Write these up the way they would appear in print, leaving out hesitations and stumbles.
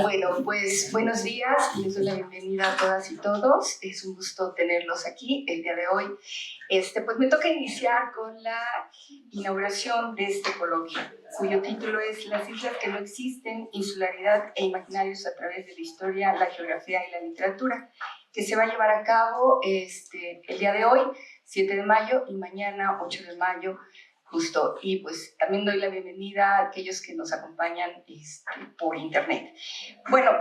Bueno, pues buenos días, les doy la bienvenida a todas y todos. Es un gusto tenerlos aquí el día de hoy. Pues me toca iniciar con la inauguración de este coloquio, cuyo título es Las islas que no existen, insularidad e imaginarios a través de la historia, la geografía y la literatura, que se va a llevar a cabo el día de hoy, 7 de mayo, y mañana, 8 de mayo, justo. Y pues también doy la bienvenida a aquellos que nos acompañan por internet. Bueno,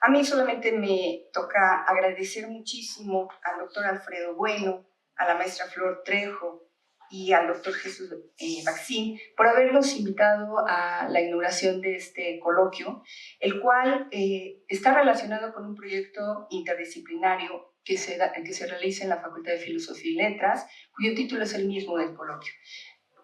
a mí solamente me toca agradecer muchísimo al doctor Alfredo Bueno, a la maestra Flor Trejo y al doctor Jesús Baxín por habernos invitado a la inauguración de este coloquio, el cual está relacionado con un proyecto interdisciplinario que se realiza en la Facultad de Filosofía y Letras, cuyo título es el mismo del coloquio.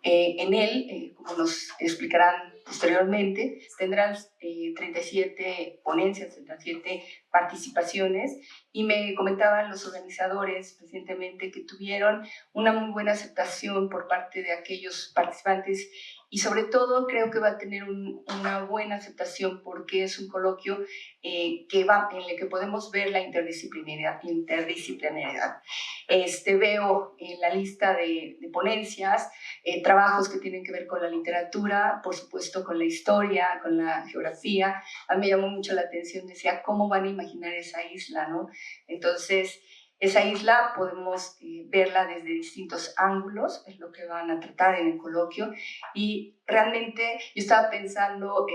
En él, como nos explicarán posteriormente, tendrán 37 ponencias, 37 participaciones, y me comentaban los organizadores recientemente que tuvieron una muy buena aceptación por parte de aquellos participantes, y sobre todo creo que va a tener una buena aceptación porque es un coloquio en el que podemos ver la interdisciplinaridad. Veo en la lista de ponencias trabajos que tienen que ver con la literatura, por supuesto con la historia, con la geografía. A mí me llamó mucho la atención, decía, ¿cómo van a imaginar esa isla, no? Entonces, esa isla podemos verla desde distintos ángulos, es lo que van a tratar en el coloquio, y realmente yo estaba pensando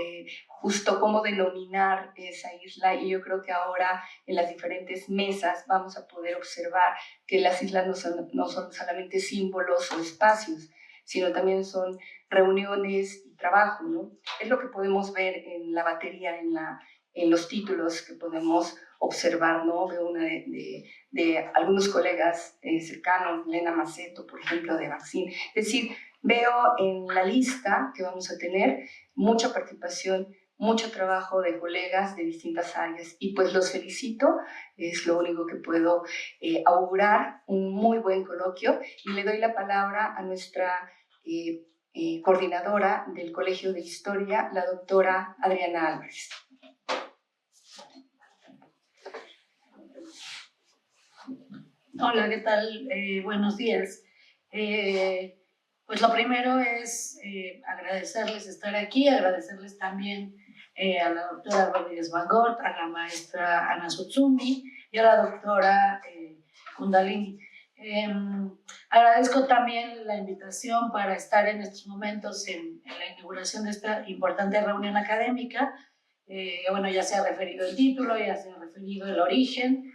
justo cómo denominar esa isla, y yo creo que ahora en las diferentes mesas vamos a poder observar que las islas no son solamente símbolos o espacios, sino también son reuniones y trabajo, ¿no? Es lo que podemos ver en la batería, en los títulos que podemos observar, ¿no? Veo una de algunos colegas cercanos, Elena Maceto, por ejemplo, de Baxín. Es decir, veo en la lista que vamos a tener mucha participación, mucho trabajo de colegas de distintas áreas, y pues los felicito, es lo único que puedo augurar, un muy buen coloquio, y le doy la palabra a nuestra coordinadora del Colegio de Historia, la doctora Adriana Álvarez. Hola, ¿qué tal? Buenos días. Pues lo primero es agradecerles estar aquí, agradecerles también a la doctora Rodríguez Van Gort, a la maestra Ana Sutsumi y a la doctora Kundalini. Agradezco también la invitación para estar en estos momentos en la inauguración de esta importante reunión académica. Bueno, ya se ha referido el título, ya se ha referido el origen,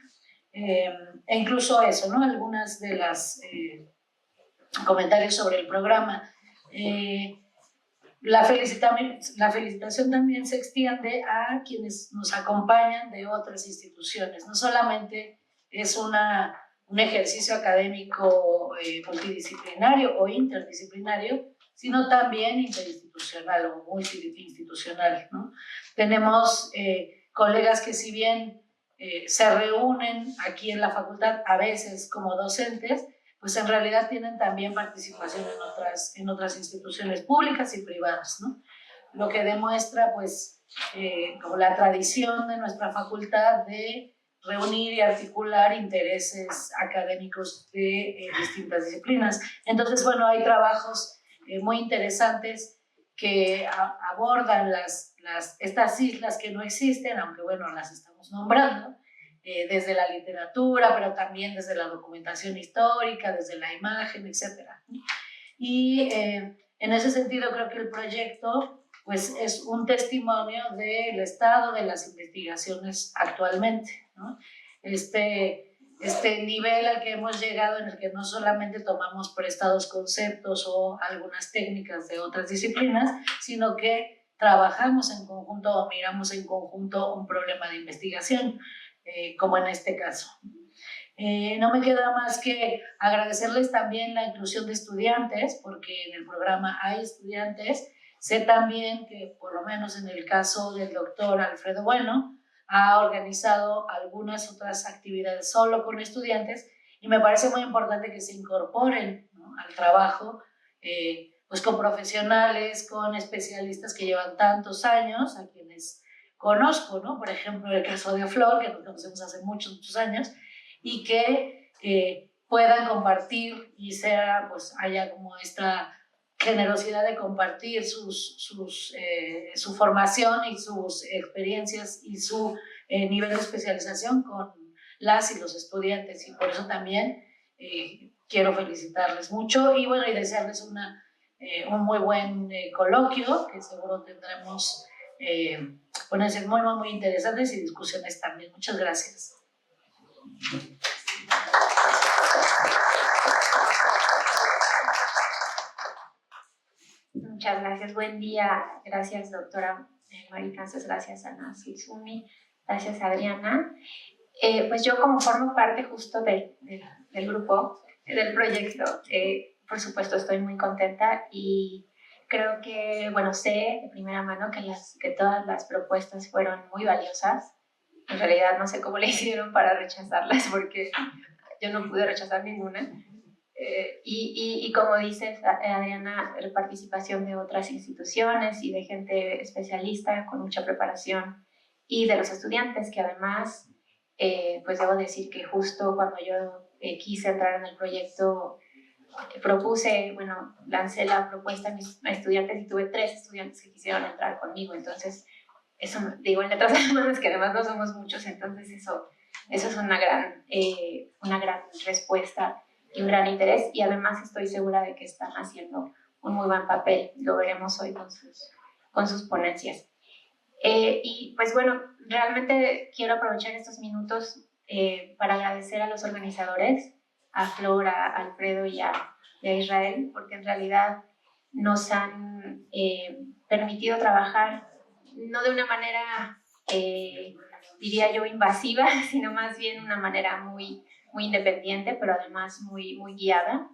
e incluso eso, ¿no? Algunas de las comentarios sobre el programa. La felicitación también se extiende a quienes nos acompañan de otras instituciones. No solamente es un ejercicio académico multidisciplinario o interdisciplinario, sino también interinstitucional o multiinstitucional, ¿no? Tenemos colegas que, si bien se reúnen aquí en la facultad a veces como docentes, pues en realidad tienen también participación en otras instituciones públicas y privadas, ¿no? Lo que demuestra, pues, como la tradición de nuestra facultad de reunir y articular intereses académicos de distintas disciplinas. Entonces, bueno, hay trabajos muy interesantes que abordan estas islas que no existen, aunque bueno, las estamos nombrando, desde la literatura, pero también desde la documentación histórica, desde la imagen, etc. Y en ese sentido creo que el proyecto pues, es un testimonio del estado de las investigaciones actualmente, ¿no? Este nivel al que hemos llegado, en el que no solamente tomamos prestados conceptos o algunas técnicas de otras disciplinas, sino que trabajamos en conjunto o miramos en conjunto un problema de investigación, como en este caso. No me queda más que agradecerles también la inclusión de estudiantes, porque en el programa hay estudiantes. Sé también que, por lo menos en el caso del doctor Alfredo Bueno, ha organizado algunas otras actividades solo con estudiantes, y me parece muy importante que se incorporen, ¿no?, al trabajo, pues con profesionales, con especialistas que llevan tantos años, a quienes conozco, ¿no? Por ejemplo, el caso de Flor, que nos conocemos hace muchos años, y que puedan compartir y pues haya como esta generosidad de compartir su formación y sus experiencias y su nivel de especialización con las y los estudiantes, y por eso también quiero felicitarles mucho y bueno, y desearles un muy buen coloquio, que seguro tendremos ponencias muy interesantes y discusiones también. Muchas gracias. Muchas gracias, buen día. Gracias, doctora Maritances, gracias, Ana Sutsumi, gracias, Adriana. Pues yo, como formo parte justo del grupo, del proyecto, por supuesto estoy muy contenta y creo que, bueno, sé de primera mano que todas las propuestas fueron muy valiosas. En realidad no sé cómo le hicieron para rechazarlas, porque yo no pude rechazar ninguna. Y como dices, Adriana, la participación de otras instituciones y de gente especialista con mucha preparación, y de los estudiantes, que además, pues debo decir que justo cuando yo quise entrar en el proyecto, lancé la propuesta a mis estudiantes y tuve 3 estudiantes que quisieron entrar conmigo. Entonces, eso, digo, en letras alemanas, que además no somos muchos, entonces eso es una gran respuesta y un gran interés, y además estoy segura de que están haciendo un muy buen papel. Lo veremos hoy con sus ponencias. Y pues bueno, realmente quiero aprovechar estos minutos para agradecer a los organizadores, a Flor, a Alfredo y a Israel, porque en realidad nos han permitido trabajar no de una manera, diría yo, invasiva, sino más bien una manera muy independiente, pero además muy guiada,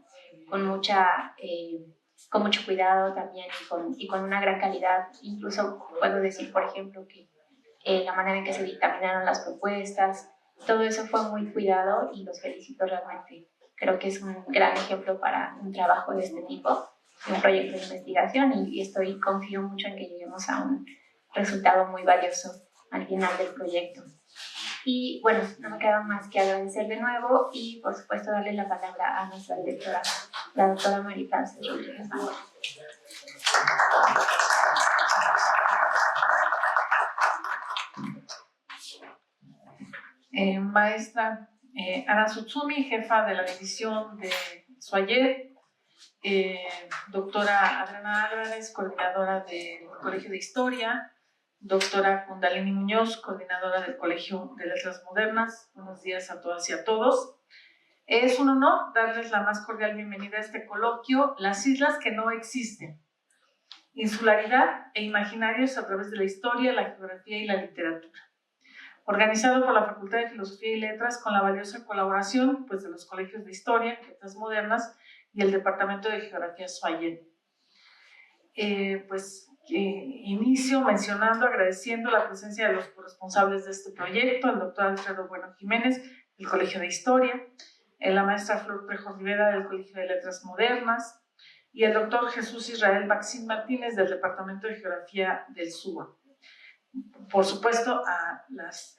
con mucho cuidado también y con una gran calidad. Incluso puedo decir, por ejemplo, que la manera en que se dictaminaron las propuestas, todo eso fue muy cuidado y los felicito realmente. Creo que es un gran ejemplo para un trabajo de este tipo, de un proyecto de investigación, y confío mucho en que lleguemos a un resultado muy valioso al final del proyecto. Y bueno, no me queda más que agradecer de nuevo y por supuesto darle la palabra a nuestra directora, la doctora Maritances Rodríguez. Maestra Ana Sutsumi, jefa de la división de Suayet, doctora Adriana Álvarez, coordinadora del Colegio de Historia, doctora Kundalini Muñoz, coordinadora del Colegio de Letras Modernas. Buenos días a todas y a todos. Es un honor darles la más cordial bienvenida a este coloquio, Las islas que no existen, insularidad e imaginarios a través de la historia, la geografía y la literatura, organizado por la Facultad de Filosofía y Letras con la valiosa colaboración de los colegios de Historia, Letras Modernas y el Departamento de Geografía Suayet. Inicio mencionando, agradeciendo la presencia de los corresponsables de este proyecto, el doctor Alfredo Bueno Jiménez, del Colegio de Historia, la maestra Flor Trejo Rivera, del Colegio de Letras Modernas, y el doctor Jesús Israel Baxín Martínez, del Departamento de Geografía del SUA. Por supuesto, a las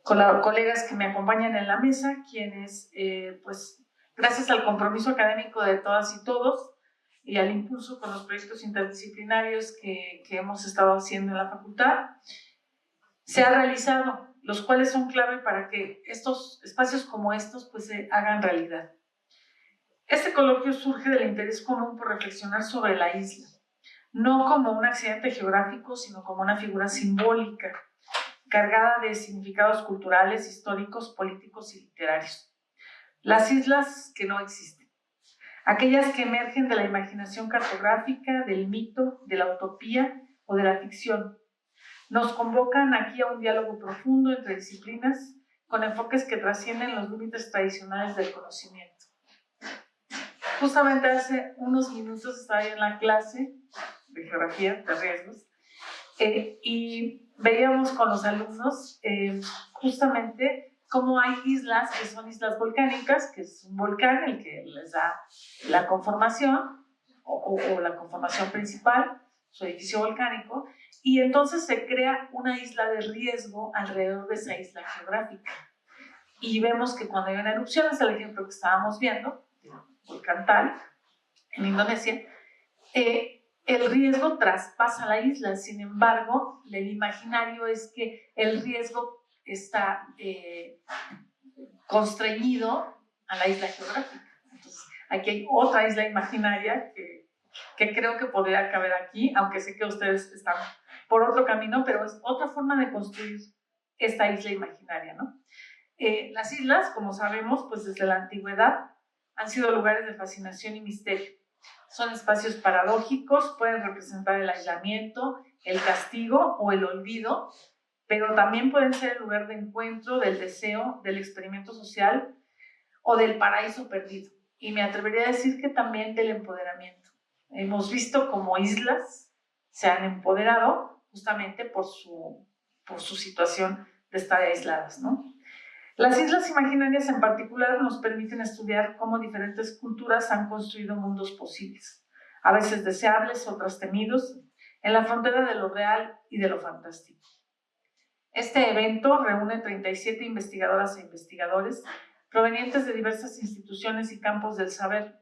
colegas que me acompañan en la mesa, quienes, gracias al compromiso académico de todas y todos y al impulso con los proyectos interdisciplinarios que hemos estado haciendo en la facultad, se ha realizado, los cuales son clave para que estos espacios como estos se hagan realidad. Este coloquio surge del interés común por reflexionar sobre la isla, no como un accidente geográfico, sino como una figura simbólica, cargada de significados culturales, históricos, políticos y literarios. Las islas que no existen, aquellas que emergen de la imaginación cartográfica, del mito, de la utopía o de la ficción, nos convocan aquí a un diálogo profundo entre disciplinas con enfoques que trascienden los límites tradicionales del conocimiento. Justamente hace unos minutos estaba yo en la clase de geografía de riesgos y veíamos con los alumnos justamente cómo hay islas que son islas volcánicas, que es un volcán el que les da la conformación o la conformación principal, su edificio volcánico, y entonces se crea una isla de riesgo alrededor de esa isla geográfica. Y vemos que cuando hay una erupción, es el ejemplo que estábamos viendo, del volcán Tal, en Indonesia, el riesgo traspasa la isla. Sin embargo, el imaginario es que el riesgo está constreñido a la isla geográfica. Entonces, aquí hay otra isla imaginaria que creo que podría caber aquí, aunque sé que ustedes están por otro camino, pero es otra forma de construir esta isla imaginaria, ¿no? Las islas, como sabemos, pues desde la antigüedad han sido lugares de fascinación y misterio. Son espacios paradójicos, pueden representar el aislamiento, el castigo o el olvido, pero también pueden ser el lugar de encuentro del deseo, del experimento social o del paraíso perdido. Y me atrevería a decir que también del empoderamiento. Hemos visto cómo islas se han empoderado justamente por su situación de estar aisladas, ¿no? Las islas imaginarias en particular nos permiten estudiar cómo diferentes culturas han construido mundos posibles, a veces deseables, otras temidos, en la frontera de lo real y de lo fantástico. Este evento reúne 37 investigadoras e investigadores provenientes de diversas instituciones y campos del saber,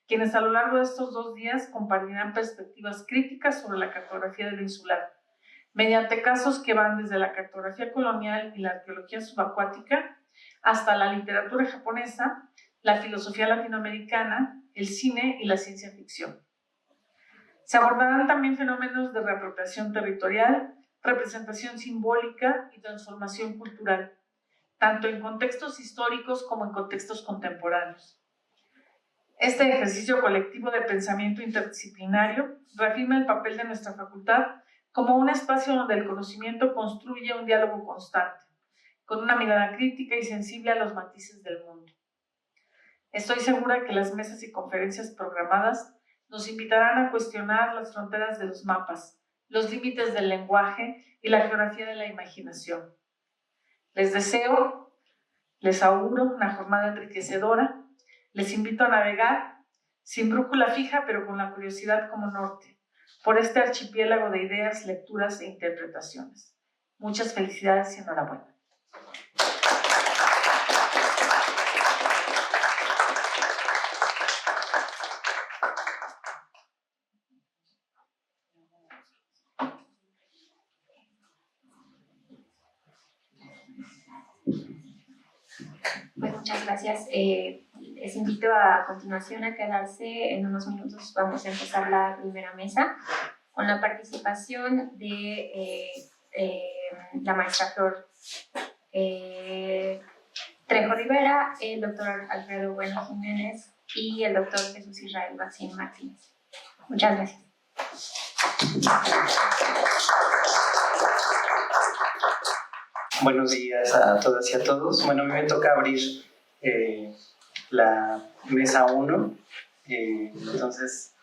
quienes a lo largo de estos 2 días compartirán perspectivas críticas sobre la cartografía del insular, mediante casos que van desde la cartografía colonial y la arqueología subacuática hasta la literatura japonesa, la filosofía latinoamericana, el cine y la ciencia ficción. Se abordarán también fenómenos de reapropiación territorial, representación simbólica y transformación cultural, tanto en contextos históricos como en contextos contemporáneos. Este ejercicio colectivo de pensamiento interdisciplinario reafirma el papel de nuestra facultad como un espacio donde el conocimiento construye un diálogo constante, con una mirada crítica y sensible a los matices del mundo. Estoy segura que las mesas y conferencias programadas nos invitarán a cuestionar las fronteras de los mapas, los límites del lenguaje y la geografía de la imaginación. Les deseo, les auguro una jornada enriquecedora. Les invito a navegar, sin brújula fija, pero con la curiosidad como norte, por este archipiélago de ideas, lecturas e interpretaciones. Muchas felicidades y enhorabuena. Pues muchas gracias. Les invito a continuación a quedarse. En unos minutos vamos a empezar la primera mesa con la participación de la maestra Flor Trejo Rivera, el doctor Alfredo Bueno Jiménez y el doctor Jesús Israel Baxín Martínez. Muchas gracias. Buenos días a todas y a todos. Bueno, a mí me toca abrir la mesa 1. Entonces,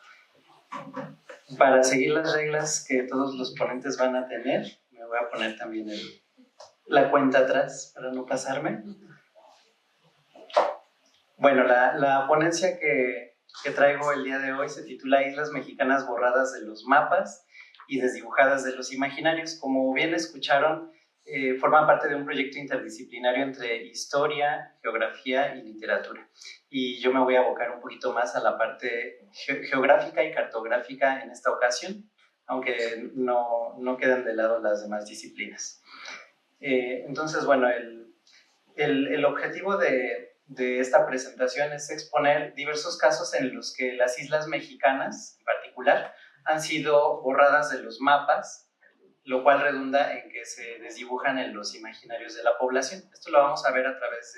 para seguir las reglas que todos los ponentes van a tener, me voy a poner también la cuenta atrás para no pasarme. Bueno, la ponencia que traigo el día de hoy se titula Islas Mexicanas borradas de los mapas y desdibujadas de los imaginarios. Como bien escucharon, forma parte de un proyecto interdisciplinario entre historia, geografía y literatura. Y yo me voy a abocar un poquito más a la parte geográfica y cartográfica en esta ocasión, aunque no quedan de lado las demás disciplinas. Entonces, bueno, el objetivo de esta presentación es exponer diversos casos en los que las islas mexicanas, en particular, han sido borradas de los mapas, lo cual redunda en que se desdibujan en los imaginarios de la población. Esto lo vamos a ver a través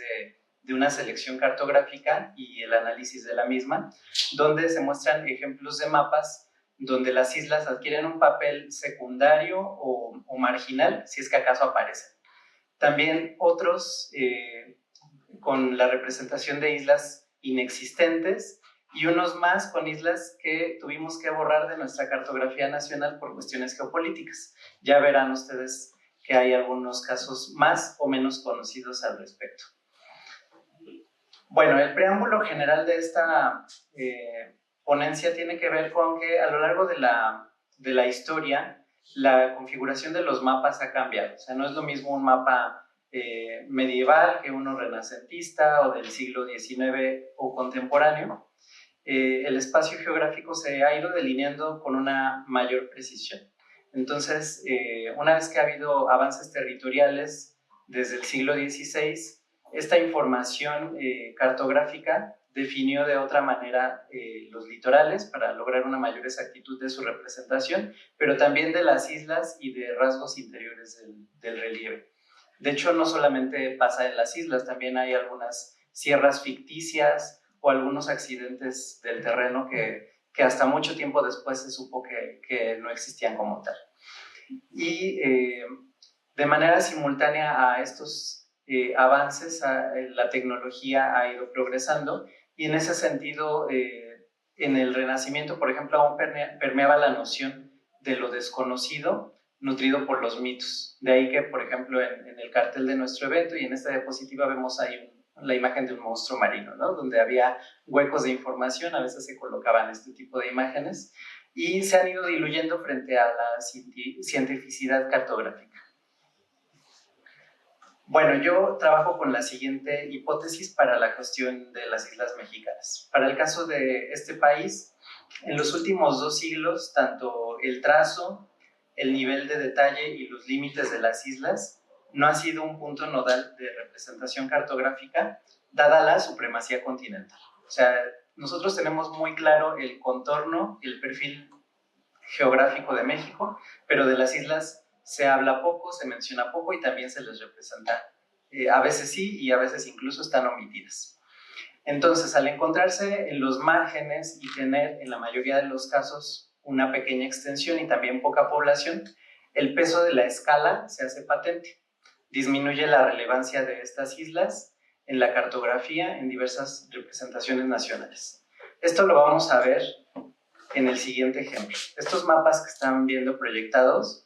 de una selección cartográfica y el análisis de la misma, donde se muestran ejemplos de mapas donde las islas adquieren un papel secundario o marginal, si es que acaso aparecen. También otros con la representación de islas inexistentes y unos más con islas que tuvimos que borrar de nuestra cartografía nacional por cuestiones geopolíticas. Ya verán ustedes que hay algunos casos más o menos conocidos al respecto. Bueno, el preámbulo general de esta ponencia tiene que ver con que a lo largo de la historia la configuración de los mapas ha cambiado. O sea, no es lo mismo un mapa medieval que uno renacentista o del siglo XIX o contemporáneo. El espacio geográfico se ha ido delineando con una mayor precisión. Entonces, una vez que ha habido avances territoriales desde el siglo XVI, esta información cartográfica definió de otra manera los litorales para lograr una mayor exactitud de su representación, pero también de las islas y de rasgos interiores del relieve. De hecho, no solamente pasa en las islas, también hay algunas sierras ficticias o algunos accidentes del terreno que hasta mucho tiempo después se supo que no existían como tal. Y de manera simultánea a estos avances, la tecnología ha ido progresando y en ese sentido, en el Renacimiento, por ejemplo, aún permeaba la noción de lo desconocido nutrido por los mitos. De ahí que, por ejemplo, en el cartel de nuestro evento y en esta diapositiva vemos ahí la imagen de un monstruo marino, ¿no? Donde había huecos de información, a veces se colocaban este tipo de imágenes y se han ido diluyendo frente a la cientificidad cartográfica. Bueno, yo trabajo con la siguiente hipótesis para la cuestión de las islas mexicanas. Para el caso de este país, en los últimos 2 siglos, tanto el trazo, el nivel de detalle y los límites de las islas no ha sido un punto nodal de representación cartográfica, dada la supremacía continental. O sea, nosotros tenemos muy claro el contorno, el perfil geográfico de México, pero de las islas se habla poco, se menciona poco y también se les representa. A veces sí y a veces incluso están omitidas. Entonces, al encontrarse en los márgenes y tener en la mayoría de los casos una pequeña extensión y también poca población, el peso de la escala se hace patente. Disminuye la relevancia de estas islas en la cartografía en diversas representaciones nacionales. Esto lo vamos a ver en el siguiente ejemplo. Estos mapas que están viendo proyectados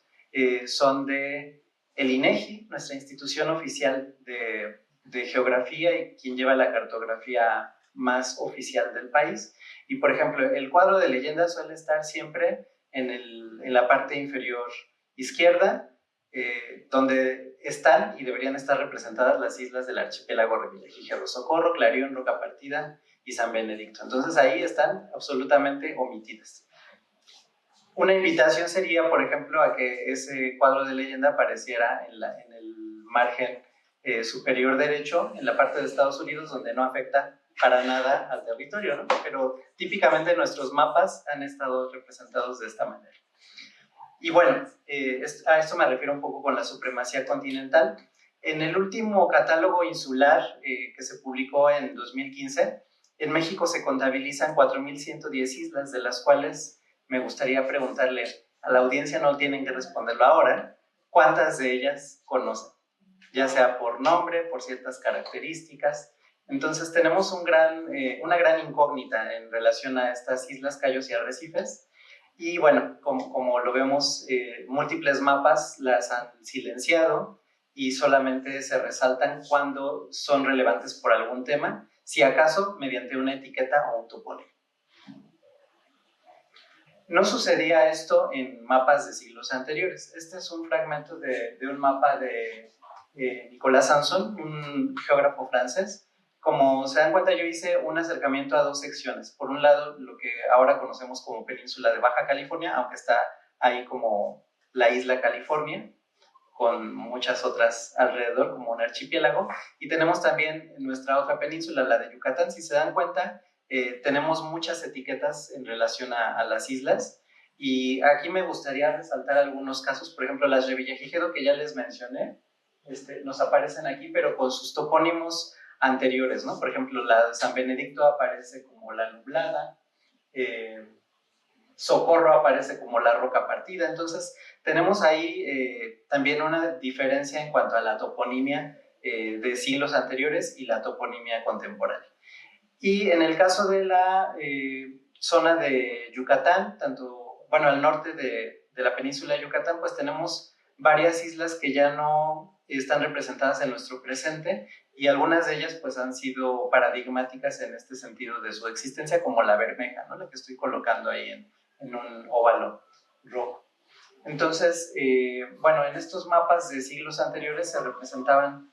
son de el INEGI, nuestra institución oficial de geografía y quien lleva la cartografía más oficial del país. Y, por ejemplo, el cuadro de leyendas suele estar siempre en la parte inferior izquierda, donde están y deberían estar representadas las islas del archipiélago Revillagigedo, Socorro, Clarión, Roca Partida y San Benedicto. Entonces ahí están absolutamente omitidas. Una invitación sería, por ejemplo, a que ese cuadro de leyenda apareciera en el margen superior derecho, en la parte de Estados Unidos, donde no afecta para nada al territorio, ¿no? Pero típicamente nuestros mapas han estado representados de esta manera. Y bueno, a esto me refiero un poco con la supremacía continental. En el último catálogo insular que se publicó en 2015, en México se contabilizan 4.110 islas, de las cuales me gustaría preguntarle a la audiencia, no tienen que responderlo ahora, ¿cuántas de ellas conocen? Ya sea por nombre, por ciertas características. Entonces tenemos una gran incógnita en relación a estas islas, cayos y arrecifes. Y bueno, como lo vemos, múltiples mapas las han silenciado y solamente se resaltan cuando son relevantes por algún tema, si acaso mediante una etiqueta o un topónimo. No sucedía esto en mapas de siglos anteriores. Este es un fragmento de un mapa de Nicolas Sanson, un geógrafo francés. Como se dan cuenta, yo hice un acercamiento a 2 secciones. Por un lado, lo que ahora conocemos como península de Baja California, aunque está ahí como la isla California, con muchas otras alrededor, como un archipiélago. Y tenemos también nuestra otra península, la de Yucatán. Si se dan cuenta, tenemos muchas etiquetas en relación a las islas. Y aquí me gustaría resaltar algunos casos. Por ejemplo, las Revillagigedo, que ya les mencioné, nos aparecen aquí, pero con sus topónimos anteriores, ¿no? Por ejemplo, la de San Benedicto aparece como la Nublada, Socorro aparece como la Roca Partida. Entonces tenemos ahí también una diferencia en cuanto a la toponimia de siglos anteriores y la toponimia contemporánea. Y en el caso de la zona de Yucatán, al norte de la península de Yucatán, pues tenemos varias islas que ya no están representadas en nuestro presente y algunas de ellas pues han sido paradigmáticas en este sentido de su existencia, como la Bermeja, ¿no? La que estoy colocando ahí en un óvalo rojo. Entonces, bueno, en estos mapas de siglos anteriores se representaban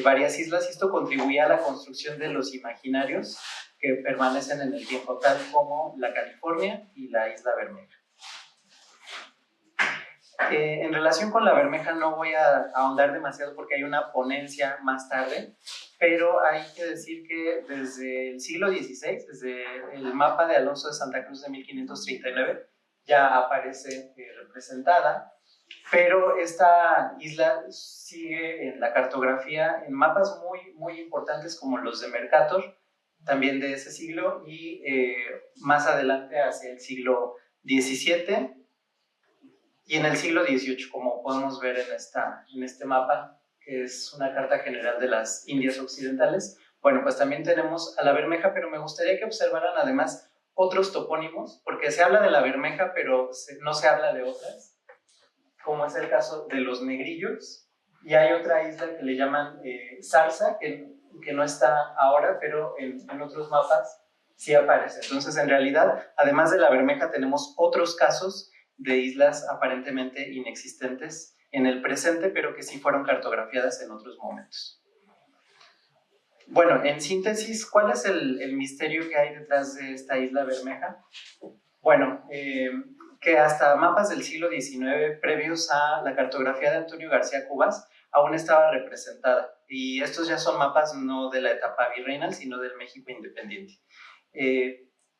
varias islas y esto contribuía a la construcción de los imaginarios que permanecen en el tiempo, tal como la California y la Isla Bermeja. En relación con la Bermeja no voy a ahondar demasiado porque hay una ponencia más tarde, pero hay que decir que desde el siglo XVI, desde el mapa de Alonso de Santa Cruz de 1539, ya aparece representada, pero esta isla sigue en la cartografía en mapas muy importantes como los de Mercator, también de ese siglo, y más adelante hacia el siglo XVII y en el siglo XVIII, como podemos ver en este mapa, que es una carta general de las Indias Occidentales. Bueno, pues también tenemos a la Bermeja, pero me gustaría que observaran además otros topónimos, porque se habla de la Bermeja, pero no se habla de otras, como es el caso de los Negrillos, y hay otra isla que le llaman Zarza, que no está ahora, pero en otros mapas sí aparece. Entonces, en realidad, además de la Bermeja, tenemos otros casos de islas aparentemente inexistentes en el presente, pero que sí fueron cartografiadas en otros momentos. Bueno, en síntesis, ¿cuál es el misterio que hay detrás de esta isla Bermeja? Bueno, que hasta mapas del siglo XIX, previos a la cartografía de Antonio García Cubas, aún estaba representada. Y estos ya son mapas no de la etapa virreinal, sino del México independiente.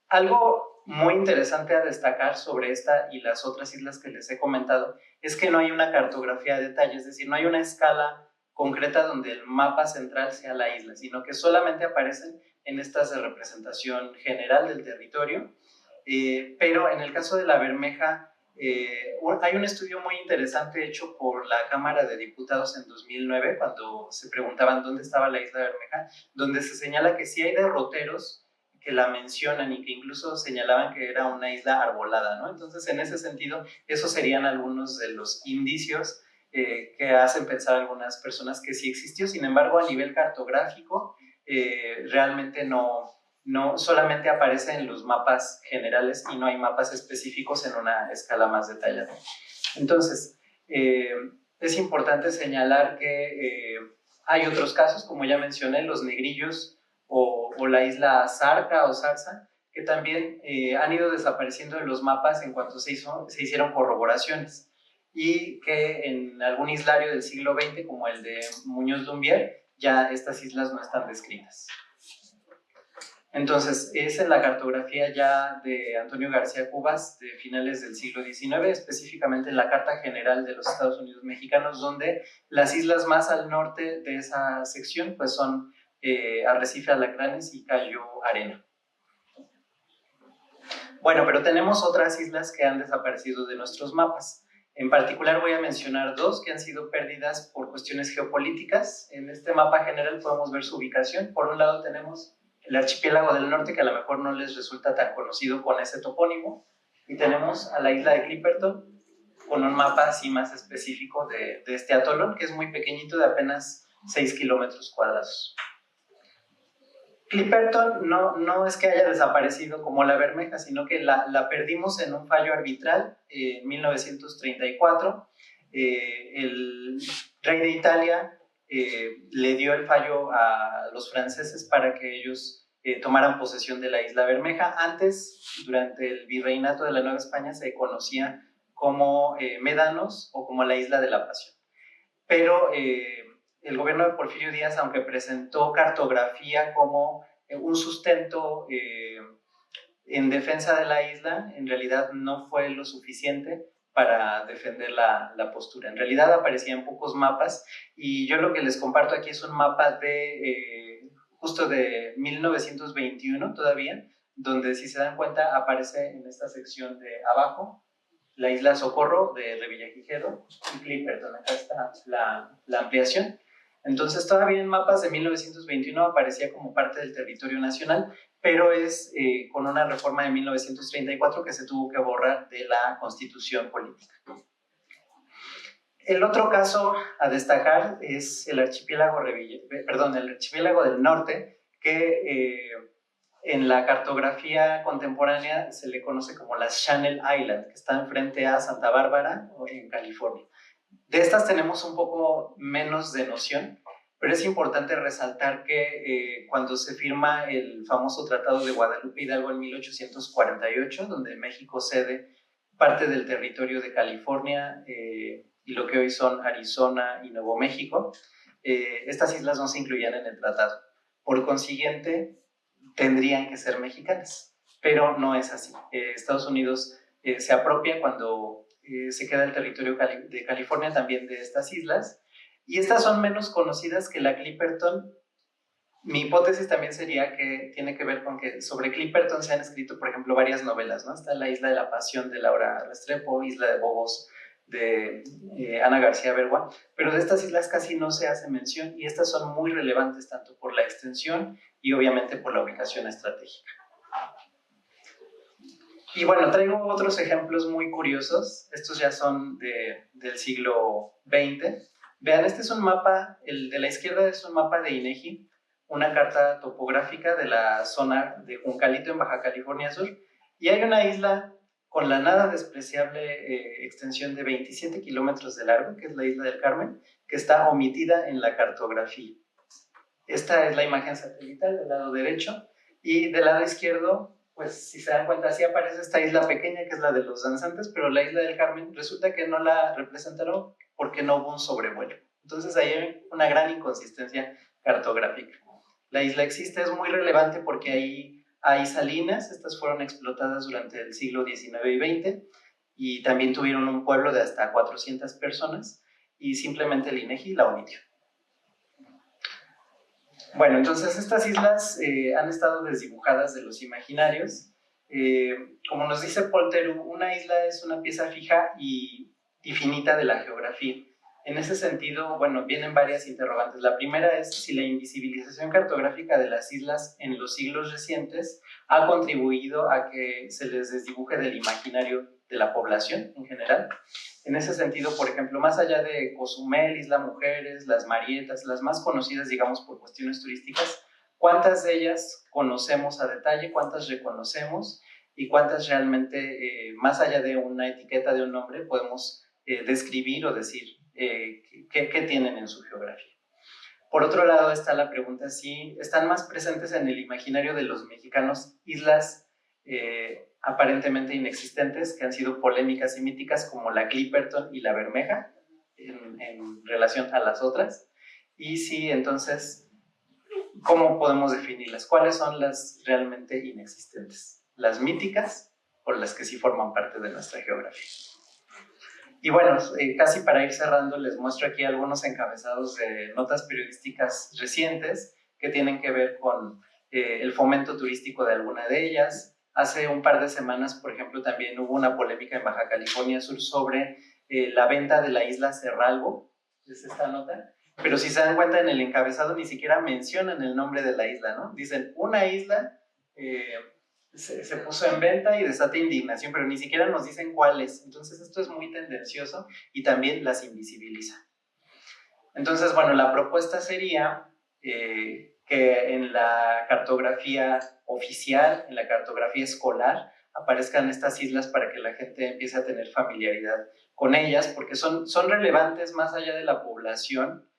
Algo muy interesante a destacar sobre esta y las otras islas que les he comentado es que no hay una cartografía de detalle, es decir, no hay una escala concreta donde el mapa central sea la isla, sino que solamente aparecen en estas de representación general del territorio. Pero en el caso de la Bermeja, hay un estudio muy interesante hecho por la Cámara de Diputados en 2009, cuando se preguntaban dónde estaba la isla Bermeja, donde se señala que sí hay derroteros que la mencionan y que incluso señalaban que era una isla arbolada, ¿no? Entonces, en ese sentido, esos serían algunos de los indicios que hacen pensar a algunas personas que sí existió. Sin embargo, a nivel cartográfico, realmente no solamente aparece en los mapas generales y no hay mapas específicos en una escala más detallada. Entonces, es importante señalar que hay otros casos, como ya mencioné, los Negrillos o la isla Zarca o Zarza, que también han ido desapareciendo de los mapas en cuanto se hicieron corroboraciones, y que en algún islario del siglo XX, como el de Muñoz Lumbier, ya estas islas no están descritas. Entonces, es en la cartografía ya de Antonio García Cubas de finales del siglo XIX, específicamente en la Carta General de los Estados Unidos Mexicanos, donde las islas más al norte de esa sección pues son Arrecife Alacranes y Cayo Arena. Bueno, pero tenemos otras islas que han desaparecido de nuestros mapas. En particular voy a mencionar dos que han sido perdidas por cuestiones geopolíticas. En este mapa general podemos ver su ubicación. Por un lado tenemos el archipiélago del norte, que a lo mejor no les resulta tan conocido con ese topónimo, y tenemos a la isla de Clipperton con un mapa así más específico de este atolón, que es muy pequeñito, de apenas 6 kilómetros cuadrados. Clipperton no es que haya desaparecido como la Bermeja, sino que la perdimos en un fallo arbitral en 1934. El rey de Italia le dio el fallo a los franceses para que ellos tomaran posesión de la isla Bermeja. Antes, durante el virreinato de la Nueva España, se conocía como Médanos o como la Isla de la Pasión. Pero el gobierno de Porfirio Díaz, aunque presentó cartografía como un sustento en defensa de la isla, en realidad no fue lo suficiente para defender la postura. En realidad aparecía en pocos mapas, y yo lo que les comparto aquí es un mapa de justo de 1921 todavía, donde si se dan cuenta aparece en esta sección de abajo la isla Socorro de Revillagigedo y Clipperton. Acá está la ampliación. Entonces todavía en mapas de 1921 aparecía como parte del territorio nacional, pero es con una reforma de 1934 que se tuvo que borrar de la Constitución política. El otro caso a destacar es el archipiélago del norte, que En la cartografía contemporánea se le conoce como las Channel Islands, que están frente a Santa Bárbara, en California. De estas tenemos un poco menos de noción, pero es importante resaltar que cuando se firma el famoso Tratado de Guadalupe Hidalgo en 1848, donde México cede parte del territorio de California y lo que hoy son Arizona y Nuevo México, estas islas no se incluían en el tratado. Por consiguiente, tendrían que ser mexicanas, pero no es así. Estados Unidos se apropia cuando se queda el territorio de California también de estas islas, y estas son menos conocidas que la Clipperton. Mi hipótesis también sería que tiene que ver con que sobre Clipperton se han escrito, por ejemplo, varias novelas, ¿no? Está La Isla de la Pasión de Laura Restrepo, Isla de Bobos de Ana García Bergua, pero de estas islas casi no se hace mención, y estas son muy relevantes tanto por la extensión y obviamente por la ubicación estratégica. Y bueno, traigo otros ejemplos muy curiosos. Estos ya son del siglo XX. Vean, este es un mapa, el de la izquierda es un mapa de INEGI, una carta topográfica de la zona de Juncalito en Baja California Sur, y hay una isla con la nada despreciable extensión de 27 kilómetros de largo, que es la Isla del Carmen, que está omitida en la cartografía. Esta es la imagen satelital del lado derecho, y del lado izquierdo, pues si se dan cuenta, sí aparece esta isla pequeña que es la de los danzantes, pero la Isla del Carmen resulta que no la representaron porque no hubo un sobrevuelo. Entonces ahí hay una gran inconsistencia cartográfica. La isla existe, es muy relevante porque ahí hay salinas, estas fueron explotadas durante el siglo XIX y XX, y también tuvieron un pueblo de hasta 400 personas, y simplemente el INEGI la omitió. Bueno, entonces estas islas han estado desdibujadas de los imaginarios. Como nos dice Paul Theroux, una isla es una pieza fija y finita de la geografía. En ese sentido, bueno, vienen varias interrogantes. La primera es si la invisibilización cartográfica de las islas en los siglos recientes ha contribuido a que se les desdibuje del imaginario de la población en general. En ese sentido, por ejemplo, más allá de Cozumel, Isla Mujeres, las Marietas, las más conocidas, digamos, por cuestiones turísticas, ¿cuántas de ellas conocemos a detalle? ¿Cuántas reconocemos? ¿Y cuántas realmente, más allá de una etiqueta de un nombre, podemos describir o decir qué tienen en su geografía? Por otro lado está la pregunta si están más presentes en el imaginario de los mexicanos islas aparentemente inexistentes, que han sido polémicas y míticas, como la Clipperton y la Bermeja, en relación a las otras, y si entonces, ¿cómo podemos definirlas? ¿Cuáles son las realmente inexistentes? ¿Las míticas o las que sí forman parte de nuestra geografía? Y bueno, casi para ir cerrando, les muestro aquí algunos encabezados de notas periodísticas recientes que tienen que ver con el fomento turístico de alguna de ellas. Hace un par de semanas, por ejemplo, también hubo una polémica en Baja California Sur sobre la venta de la isla Cerralbo, es esta nota, pero si se dan cuenta en el encabezado ni siquiera mencionan el nombre de la isla, ¿no? Dicen una isla se puso en venta y desata indignación, pero ni siquiera nos dicen cuál es. Entonces esto es muy tendencioso y también las invisibiliza. Entonces, bueno, la propuesta sería que en la cartografía oficial, en la cartografía escolar, aparezcan estas islas para que la gente empiece a tener familiaridad con ellas, porque son relevantes más allá de la población.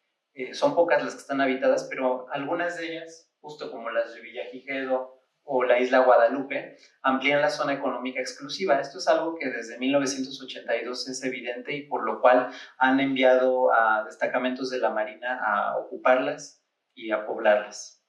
Son pocas las que están habitadas, pero algunas de ellas, justo como las de Villagigedo o la isla Guadalupe, amplían la zona económica exclusiva. Esto es algo que desde 1982 es evidente y por lo cual han enviado a destacamentos de la Marina a ocuparlas y a poblarlas.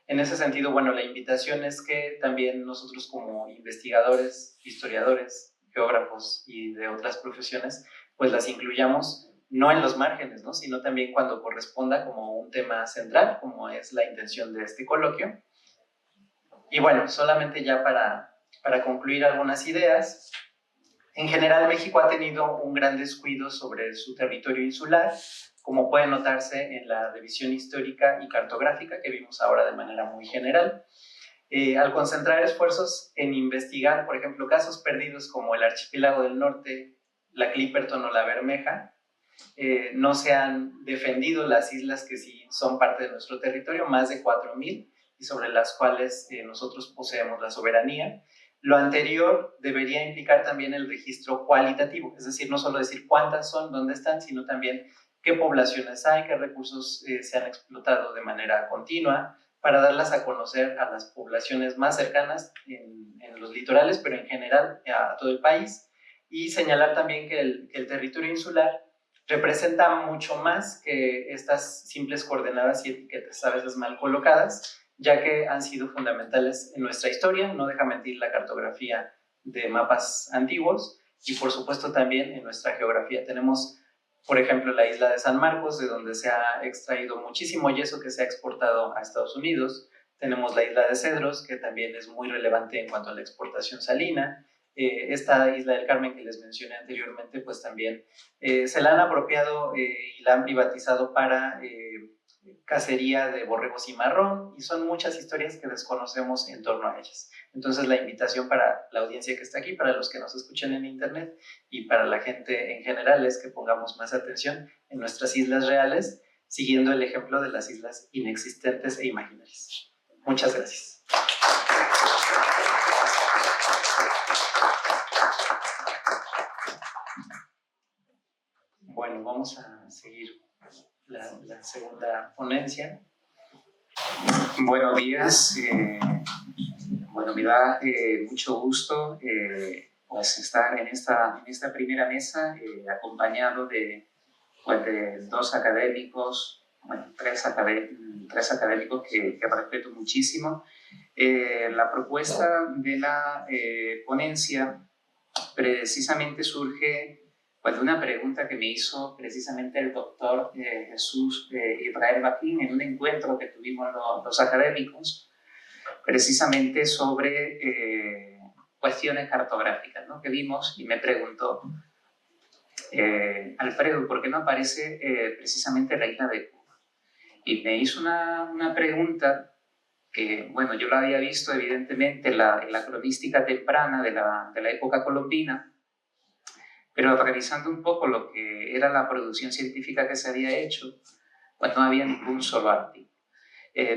En ese sentido, bueno, la invitación es que también nosotros como investigadores, historiadores, geógrafos y de otras profesiones, pues las incluyamos no en los márgenes, ¿no? Sino también cuando corresponda como un tema central, como es la intención de este coloquio. Y bueno, solamente ya para concluir algunas ideas. En general, México ha tenido un gran descuido sobre su territorio insular, como puede notarse en la revisión histórica y cartográfica que vimos ahora de manera muy general. Al concentrar esfuerzos en investigar, por ejemplo, casos perdidos como el Archipiélago del Norte, la Clipperton o la Bermeja, no se han defendido las islas que sí son parte de nuestro territorio, más de 4,000, y sobre las cuales nosotros poseemos la soberanía. Lo anterior debería implicar también el registro cualitativo, es decir, no solo decir cuántas son, dónde están, sino también qué poblaciones hay, qué recursos se han explotado de manera continua, para darlas a conocer a las poblaciones más cercanas en los litorales, pero en general a todo el país, y señalar también que el territorio insular representa mucho más que estas simples coordenadas y etiquetas a veces mal colocadas, ya que han sido fundamentales en nuestra historia, no deja mentir la cartografía de mapas antiguos, y por supuesto también en nuestra geografía. Tenemos, por ejemplo, la isla de San Marcos, de donde se ha extraído muchísimo yeso que se ha exportado a Estados Unidos. Tenemos la isla de Cedros, que también es muy relevante en cuanto a la exportación salina. Esta isla del Carmen que les mencioné anteriormente, pues también se la han apropiado y la han privatizado para cacería de borregos cimarrón, y son muchas historias que desconocemos en torno a ellas. Entonces la invitación para la audiencia que está aquí, para los que nos escuchan en internet y para la gente en general, es que pongamos más atención en nuestras islas reales, siguiendo el ejemplo de las islas inexistentes e imaginarias. Muchas gracias. Bueno, vamos a seguir la segunda ponencia. Buenos días. Bueno, me da mucho gusto pues estar en esta primera mesa acompañado de dos académicos, bueno, tres académicos que respeto muchísimo. La propuesta de la ponencia precisamente surge de una pregunta que me hizo precisamente el doctor Jesús Israel Bajín en un encuentro que tuvimos los académicos, precisamente sobre cuestiones cartográficas, ¿no?, que vimos, y me preguntó, Alfredo, ¿por qué no aparece precisamente la isla de Cuba? Y me hizo una pregunta que, bueno, yo la había visto evidentemente en la cronística temprana de la época colombina, pero revisando un poco lo que era la producción científica que se había hecho, pues no había ningún solo artículo.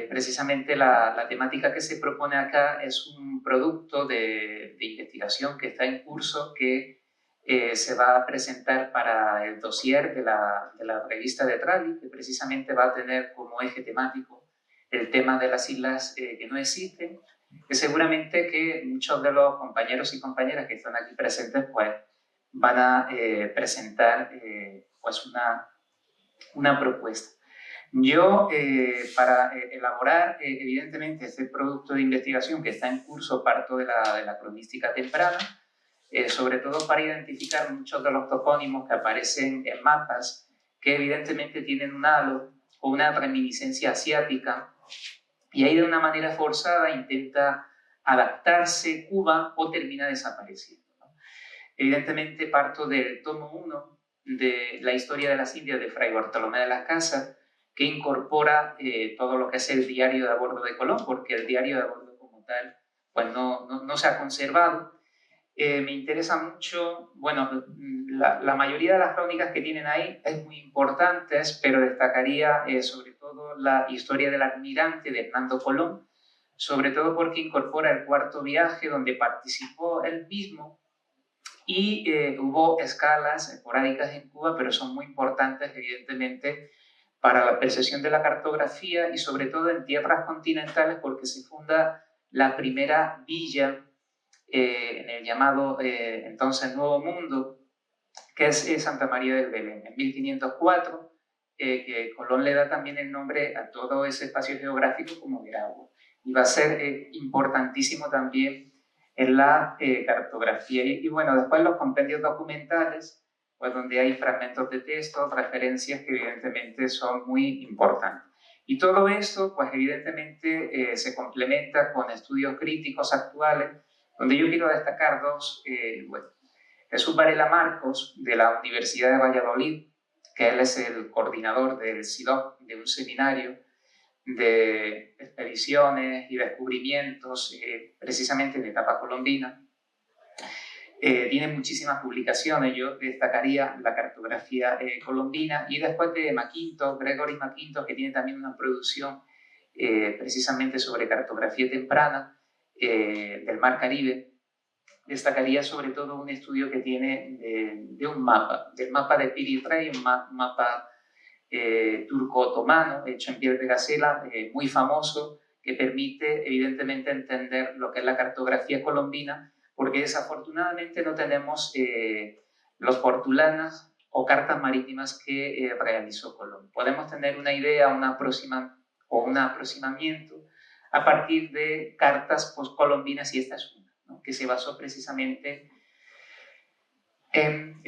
Precisamente la temática que se propone acá es un producto de investigación que está en curso, que se va a presentar para el dossier de la revista de Trali, que precisamente va a tener como eje temático el tema de las islas que no existen, que seguramente que muchos de los compañeros y compañeras que están aquí presentes pues van a presentar pues una propuesta. Yo, para elaborar evidentemente este producto de investigación que está en curso, parto de la cronística temprana, sobre todo para identificar muchos de los topónimos que aparecen en mapas que evidentemente tienen un halo o una reminiscencia asiática, y ahí de una manera forzada intenta adaptarse Cuba o termina desapareciendo. Evidentemente parto del tomo 1 de la historia de las Indias de Fray Bartolomé de las Casas, que incorpora todo lo que es el diario de a bordo de Colón, porque el diario de a bordo como tal pues no se ha conservado. Me interesa mucho, bueno, la mayoría de las crónicas que tienen ahí es muy importantes, pero destacaría sobre todo la historia del almirante de Hernando Colón, sobre todo porque incorpora el cuarto viaje donde participó él mismo, y hubo escalas esporádicas en Cuba, pero son muy importantes evidentemente para la percepción de la cartografía, y sobre todo en tierras continentales, porque se funda la primera villa en el llamado entonces Nuevo Mundo, que es Santa María del Belén, en 1504, que Colón le da también el nombre a todo ese espacio geográfico como Veragua, y va a ser importantísimo también en la cartografía. Y bueno, después los compendios documentales, pues donde hay fragmentos de texto, referencias que evidentemente son muy importantes. Y todo esto, pues evidentemente se complementa con estudios críticos actuales, donde yo quiero destacar dos. Bueno, Jesús Varela Marcos, de la Universidad de Valladolid, que él es el coordinador del SIDOC, de un seminario de expediciones y descubrimientos, precisamente en etapa colombina. Tiene muchísimas publicaciones, yo destacaría la cartografía colombina, y después de McIntosh, Gregory McIntosh, que tiene también una producción precisamente sobre cartografía temprana del Mar Caribe, destacaría sobre todo un estudio que tiene de un mapa, del mapa de Piri Reis, un mapa turco-otomano, hecho en piel de gacela, muy famoso, que permite evidentemente entender lo que es la cartografía colombina, porque desafortunadamente no tenemos los portulanas o cartas marítimas que realizó Colón. Podemos tener una idea, un aproximamiento a partir de cartas postcolombinas, y esta es una, ¿no?, que se basó precisamente en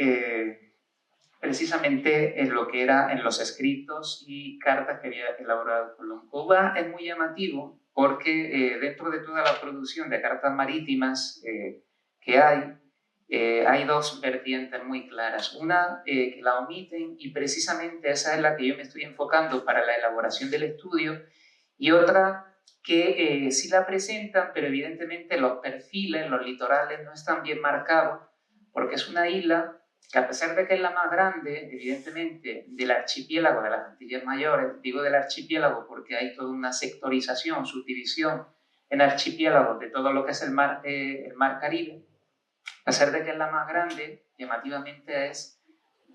lo que era en los escritos y cartas que había elaborado Colón. Cuba es muy llamativo porque dentro de toda la producción de cartas marítimas que hay dos vertientes muy claras. Una que la omiten, y precisamente esa es la que yo me estoy enfocando para la elaboración del estudio, y otra que sí la presentan, pero evidentemente los perfiles, los litorales no están bien marcados, porque es una isla que, a pesar de que es la más grande, evidentemente, del archipiélago de las Antillas Mayores, digo del archipiélago porque hay toda una sectorización, subdivisión en archipiélagos de todo lo que es el mar Caribe, a pesar de que es la más grande, llamativamente es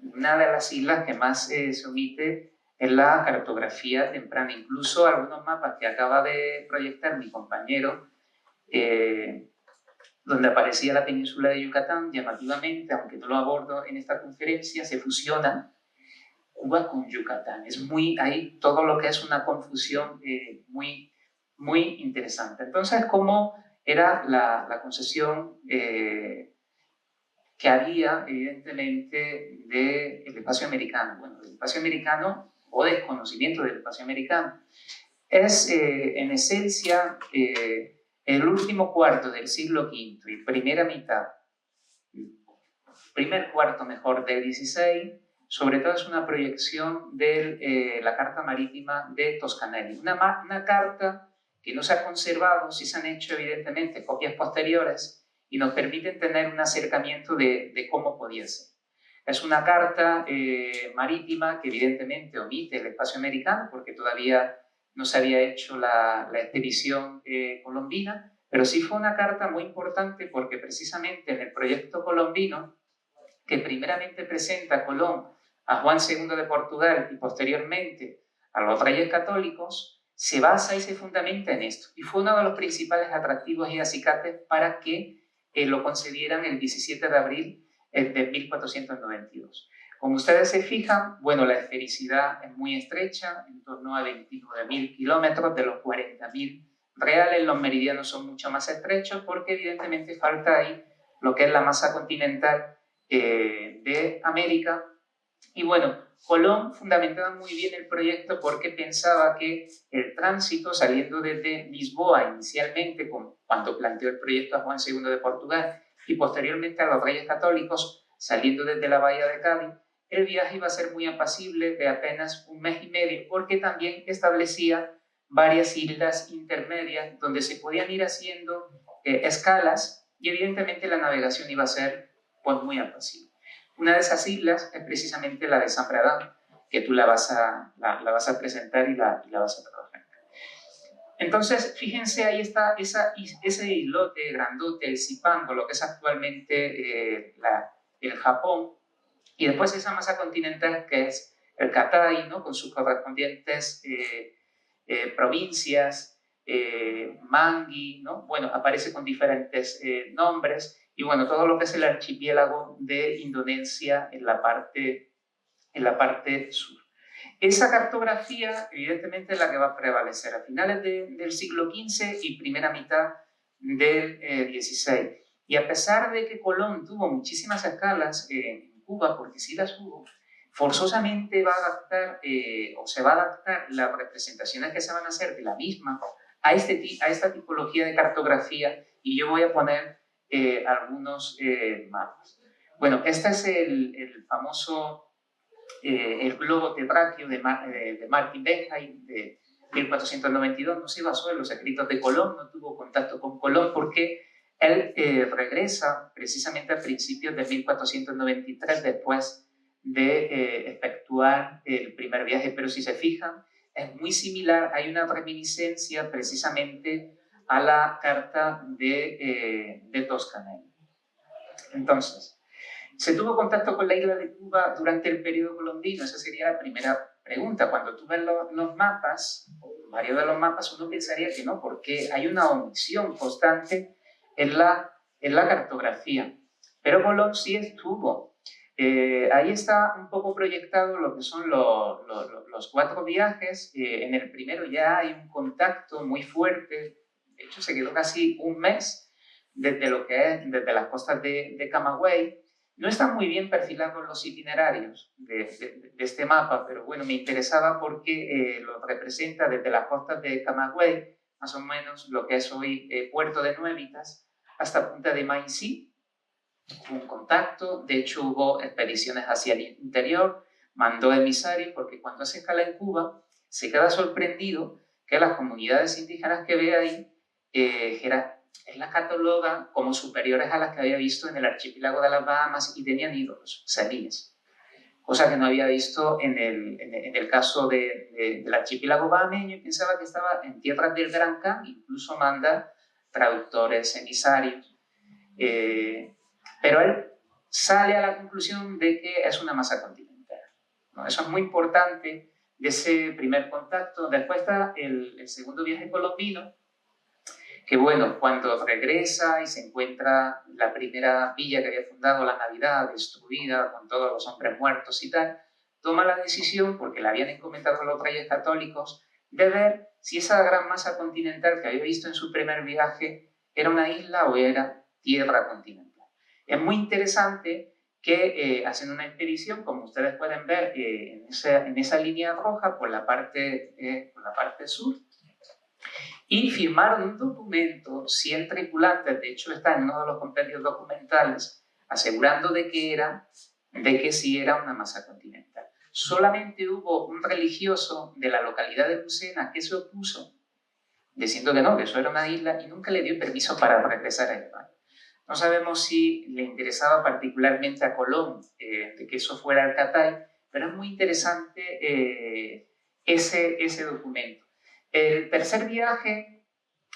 una de las islas que más se omite en la cartografía temprana. Incluso algunos mapas que acaba de proyectar mi compañero, donde aparecía la península de Yucatán, llamativamente, aunque no lo abordo en esta conferencia, se fusiona Cuba con Yucatán. Hay todo lo que es una confusión muy interesante. Entonces, ¿cómo era la concesión que había, evidentemente, del espacio americano? Bueno, el espacio americano, o desconocimiento del espacio americano, es en esencia el último cuarto del siglo V y primer cuarto mejor del XVI. Sobre todo es una proyección de la Carta Marítima de Toscanelli, una carta que no se ha conservado, sí se han hecho evidentemente copias posteriores y nos permiten tener un acercamiento de cómo podía ser. Es una carta marítima que evidentemente omite el espacio americano porque todavía no se había hecho la expedición colombina, pero sí fue una carta muy importante porque precisamente en el proyecto colombino, que primeramente presenta a Colón a Juan II de Portugal y posteriormente a los Reyes Católicos, se basa y se fundamenta en esto. Y fue uno de los principales atractivos y acicates para que lo concedieran el 17 de abril de 1492. Como ustedes se fijan, bueno, la esfericidad es muy estrecha, en torno a 29.000 kilómetros, de los 40.000 reales. Los meridianos son mucho más estrechos porque evidentemente falta ahí lo que es la masa continental de América. Y bueno, Colón fundamentaba muy bien el proyecto porque pensaba que el tránsito saliendo desde Lisboa inicialmente, cuando planteó el proyecto a Juan II de Portugal, y posteriormente a los Reyes Católicos saliendo desde la bahía de Cádiz, el viaje iba a ser muy apacible, de apenas un mes y medio, porque también establecía varias islas intermedias donde se podían ir haciendo escalas, y evidentemente la navegación iba a ser pues muy apacible. Una de esas islas es precisamente la de San Bradán, que tú la vas a presentar y la vas a trabajar. Entonces, fíjense, ahí está ese islote grandote, el Zipango, lo que es actualmente el Japón, y después esa masa continental que es el Catay, ¿no?, con sus correspondientes provincias, Mangui, ¿no? Bueno, aparece con diferentes nombres, y bueno, todo lo que es el archipiélago de Indonesia en la parte sur. Esa cartografía, evidentemente, es la que va a prevalecer a finales del siglo XV y primera mitad del XVI. Y a pesar de que Colón tuvo muchísimas escalas en Cuba, porque sí las hubo, forzosamente va a adaptar o se va a adaptar las representaciones que se van a hacer de la misma a esta tipología de cartografía, y yo voy a poner algunos mapas. Bueno, este es el famoso el globo terráqueo de Martin Bentheim de 1492. No se basó en los escritos de Colón, no tuvo contacto con Colón porque él regresa precisamente a principios de 1493 después de efectuar el primer viaje, pero si se fijan, es muy similar, hay una reminiscencia precisamente a la carta de Toscanelli. Entonces, ¿se tuvo contacto con la isla de Cuba durante el periodo colombino? Esa sería la primera pregunta. Cuando tú ves los mapas, varios de los mapas, uno pensaría que no, porque hay una omisión constante en la cartografía. Pero Colón sí estuvo. Ahí está un poco proyectado lo que son los 4 viajes. En el primero ya hay un contacto muy fuerte. De hecho, se quedó casi un mes desde las costas de Camagüey. No están muy bien perfilados los itinerarios de este mapa, pero bueno, me interesaba porque lo representa desde las costas de Camagüey, más o menos lo que es hoy Puerto de Nuevitas, hasta Punta de Maicí. Hubo un contacto, de hecho hubo expediciones hacia el interior, mandó emisarios, porque cuando hace escala en Cuba se queda sorprendido que las comunidades indígenas que ve ahí él las cataloga como superiores a las que había visto en el archipiélago de las Bahamas y tenían ídolos, semillas, cosa que no había visto en el caso del archipiélago bahameño, y pensaba que estaba en tierras del Gran Khan, incluso manda traductores, emisarios, pero él sale a la conclusión de que es una masa continental, ¿no? Eso es muy importante de ese primer contacto. Después está el segundo viaje colombino, que bueno, cuando regresa y se encuentra la primera villa que había fundado, la Navidad, destruida, con todos los hombres muertos y tal, toma la decisión, porque le habían encomendado a los reyes católicos, de ver si esa gran masa continental que había visto en su primer viaje era una isla o era tierra continental. Es muy interesante que hacen una expedición, como ustedes pueden ver, en esa línea roja por la parte sur, y firmaron un documento, 100 tripulantes, de hecho está en uno de los compendios documentales, asegurando de que sí era una masa continental. Solamente hubo un religioso de la localidad de Lucena que se opuso, diciendo que no, que eso era una isla, y nunca le dio permiso para regresar a España. No sabemos si le interesaba particularmente a Colón de que eso fuera Alcatay, pero es muy interesante ese documento. El tercer viaje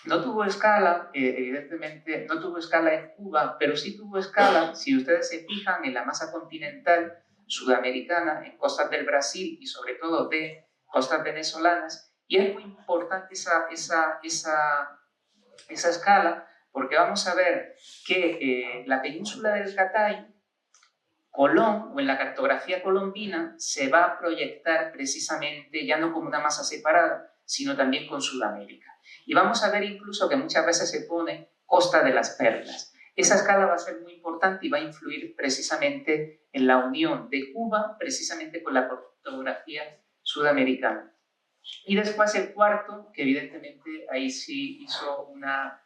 no tuvo escala, evidentemente no tuvo escala en Cuba, pero sí tuvo escala, si ustedes se fijan, en la masa continental sudamericana, en costas del Brasil y sobre todo de costas venezolanas, y es muy importante esa escala, porque vamos a ver que la península del Catay, Colón, o en la cartografía colombina, se va a proyectar precisamente ya no como una masa separada, sino también con Sudamérica. Y vamos a ver incluso que muchas veces se pone Costa de las Perlas. Esa escala va a ser muy importante y va a influir precisamente en la unión de Cuba, precisamente con la cartografía sudamericana. Y después el cuarto, que evidentemente ahí sí hizo una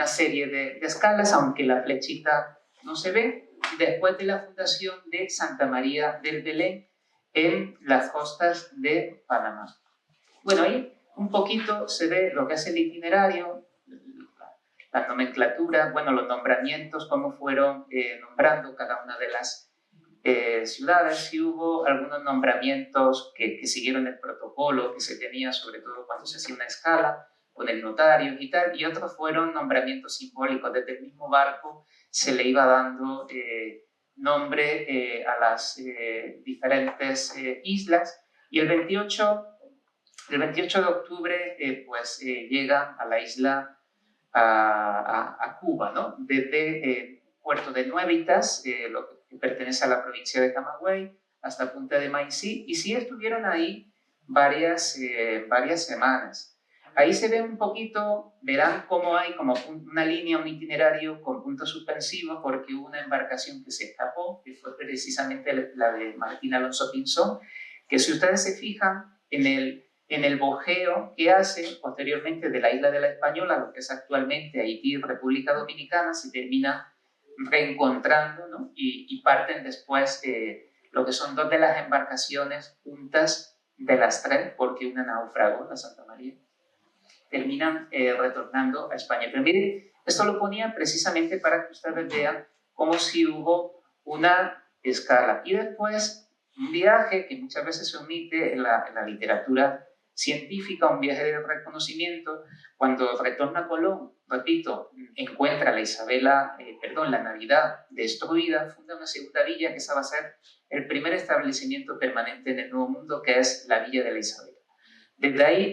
serie de escalas, aunque la flechita no se ve, después de la fundación de Santa María del Belén en las costas de Panamá. Bueno, ahí un poquito se ve lo que es el itinerario, la nomenclatura, bueno, los nombramientos, cómo fueron nombrando cada una de las ciudades. Y hubo algunos nombramientos que siguieron el protocolo que se tenía, sobre todo cuando se hacía una escala con el notario y tal, y otros fueron nombramientos simbólicos. Desde el mismo barco se le iba dando nombre a las diferentes islas, y el 28 de octubre llega a la isla, a Cuba, ¿no? Desde Puerto de Nuevitas, lo que pertenece a la provincia de Camagüey, hasta Punta de Maicí, y sí estuvieron ahí varias semanas. Ahí se ve un poquito, verán cómo hay como una línea, un itinerario con puntos suspensivos, porque hubo una embarcación que se escapó, que fue precisamente la de Martín Alonso Pinzón, que si ustedes se fijan en el bojeo que hace posteriormente de la isla de la Española, lo que es actualmente Haití y República Dominicana, se termina reencontrando, ¿no? Y parten después lo que son 2 de las embarcaciones juntas de las 3, porque una naufragó, la Santa María, terminan retornando a España. Pero miren, esto lo ponía precisamente para que ustedes vean cómo si hubo una escala. Y después un viaje que muchas veces se omite en la literatura científica, un viaje de reconocimiento. Cuando retorna a Colón, repito, encuentra la Navidad destruida, funda una segunda villa, que esa va a ser el primer establecimiento permanente en el Nuevo Mundo, que es la Villa de la Isabela. Desde ahí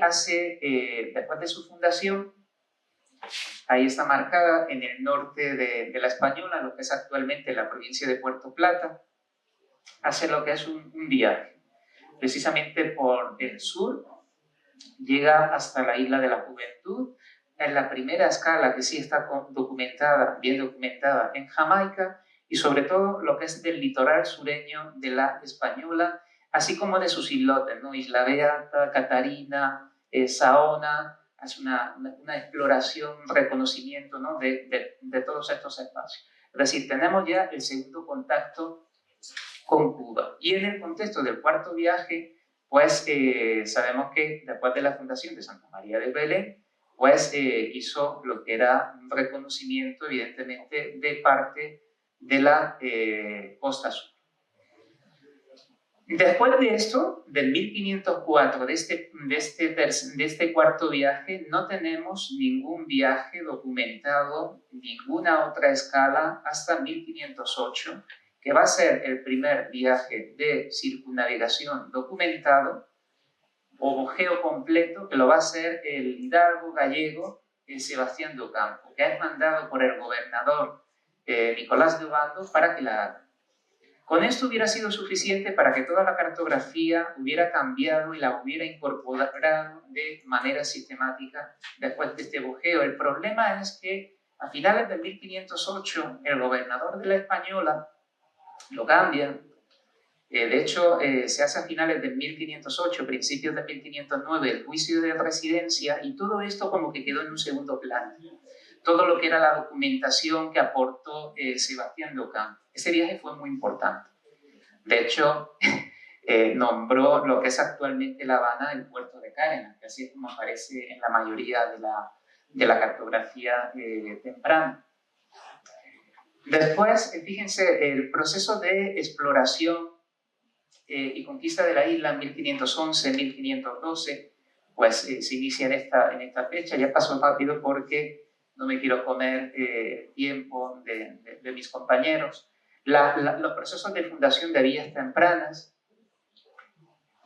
después de su fundación, ahí está marcada en el norte de la Española, lo que es actualmente la provincia de Puerto Plata, hace lo que es un viaje, precisamente por el sur, llega hasta la Isla de la Juventud, en la primera escala que sí está bien documentada en Jamaica, y sobre todo lo que es del litoral sureño de la Española, así como de sus islotes, ¿no? Isla Beata, Catarina, Saona. Hace una exploración, un reconocimiento, ¿no? de todos estos espacios. Es decir, tenemos ya el segundo contacto con Cuba. Y en el contexto del cuarto viaje, pues sabemos que después de la fundación de Santa María de Belén, pues hizo lo que era un reconocimiento, evidentemente, de parte de la costa sur. Después de esto, del 1504, de este cuarto viaje, no tenemos ningún viaje documentado, ninguna otra escala hasta 1508, que va a ser el primer viaje de circunnavegación documentado, o completo, que lo va a hacer el hidalgo gallego Sebastián de Ocampo, que es mandado por el gobernador Nicolás de Obando para que la haga. Con esto hubiera sido suficiente para que toda la cartografía hubiera cambiado y la hubiera incorporado de manera sistemática después de este bujeo. El problema es que a finales de 1508 el gobernador de la Española lo cambia. De hecho, se hace a finales de 1508, principios de 1509, el juicio de residencia, y todo esto como que quedó en un segundo plano. Todo lo que era la documentación que aportó Sebastián de Ocampo. Ese viaje fue muy importante. De hecho, nombró lo que es actualmente La Habana el puerto de Cárdenas, que así es como aparece en la mayoría de la cartografía temprana. Después, fíjense, el proceso de exploración y conquista de la isla en 1511, 1512, pues se inicia en esta fecha. Ya pasó rápido porque no me quiero comer tiempo de mis compañeros. Los procesos de fundación de villas tempranas,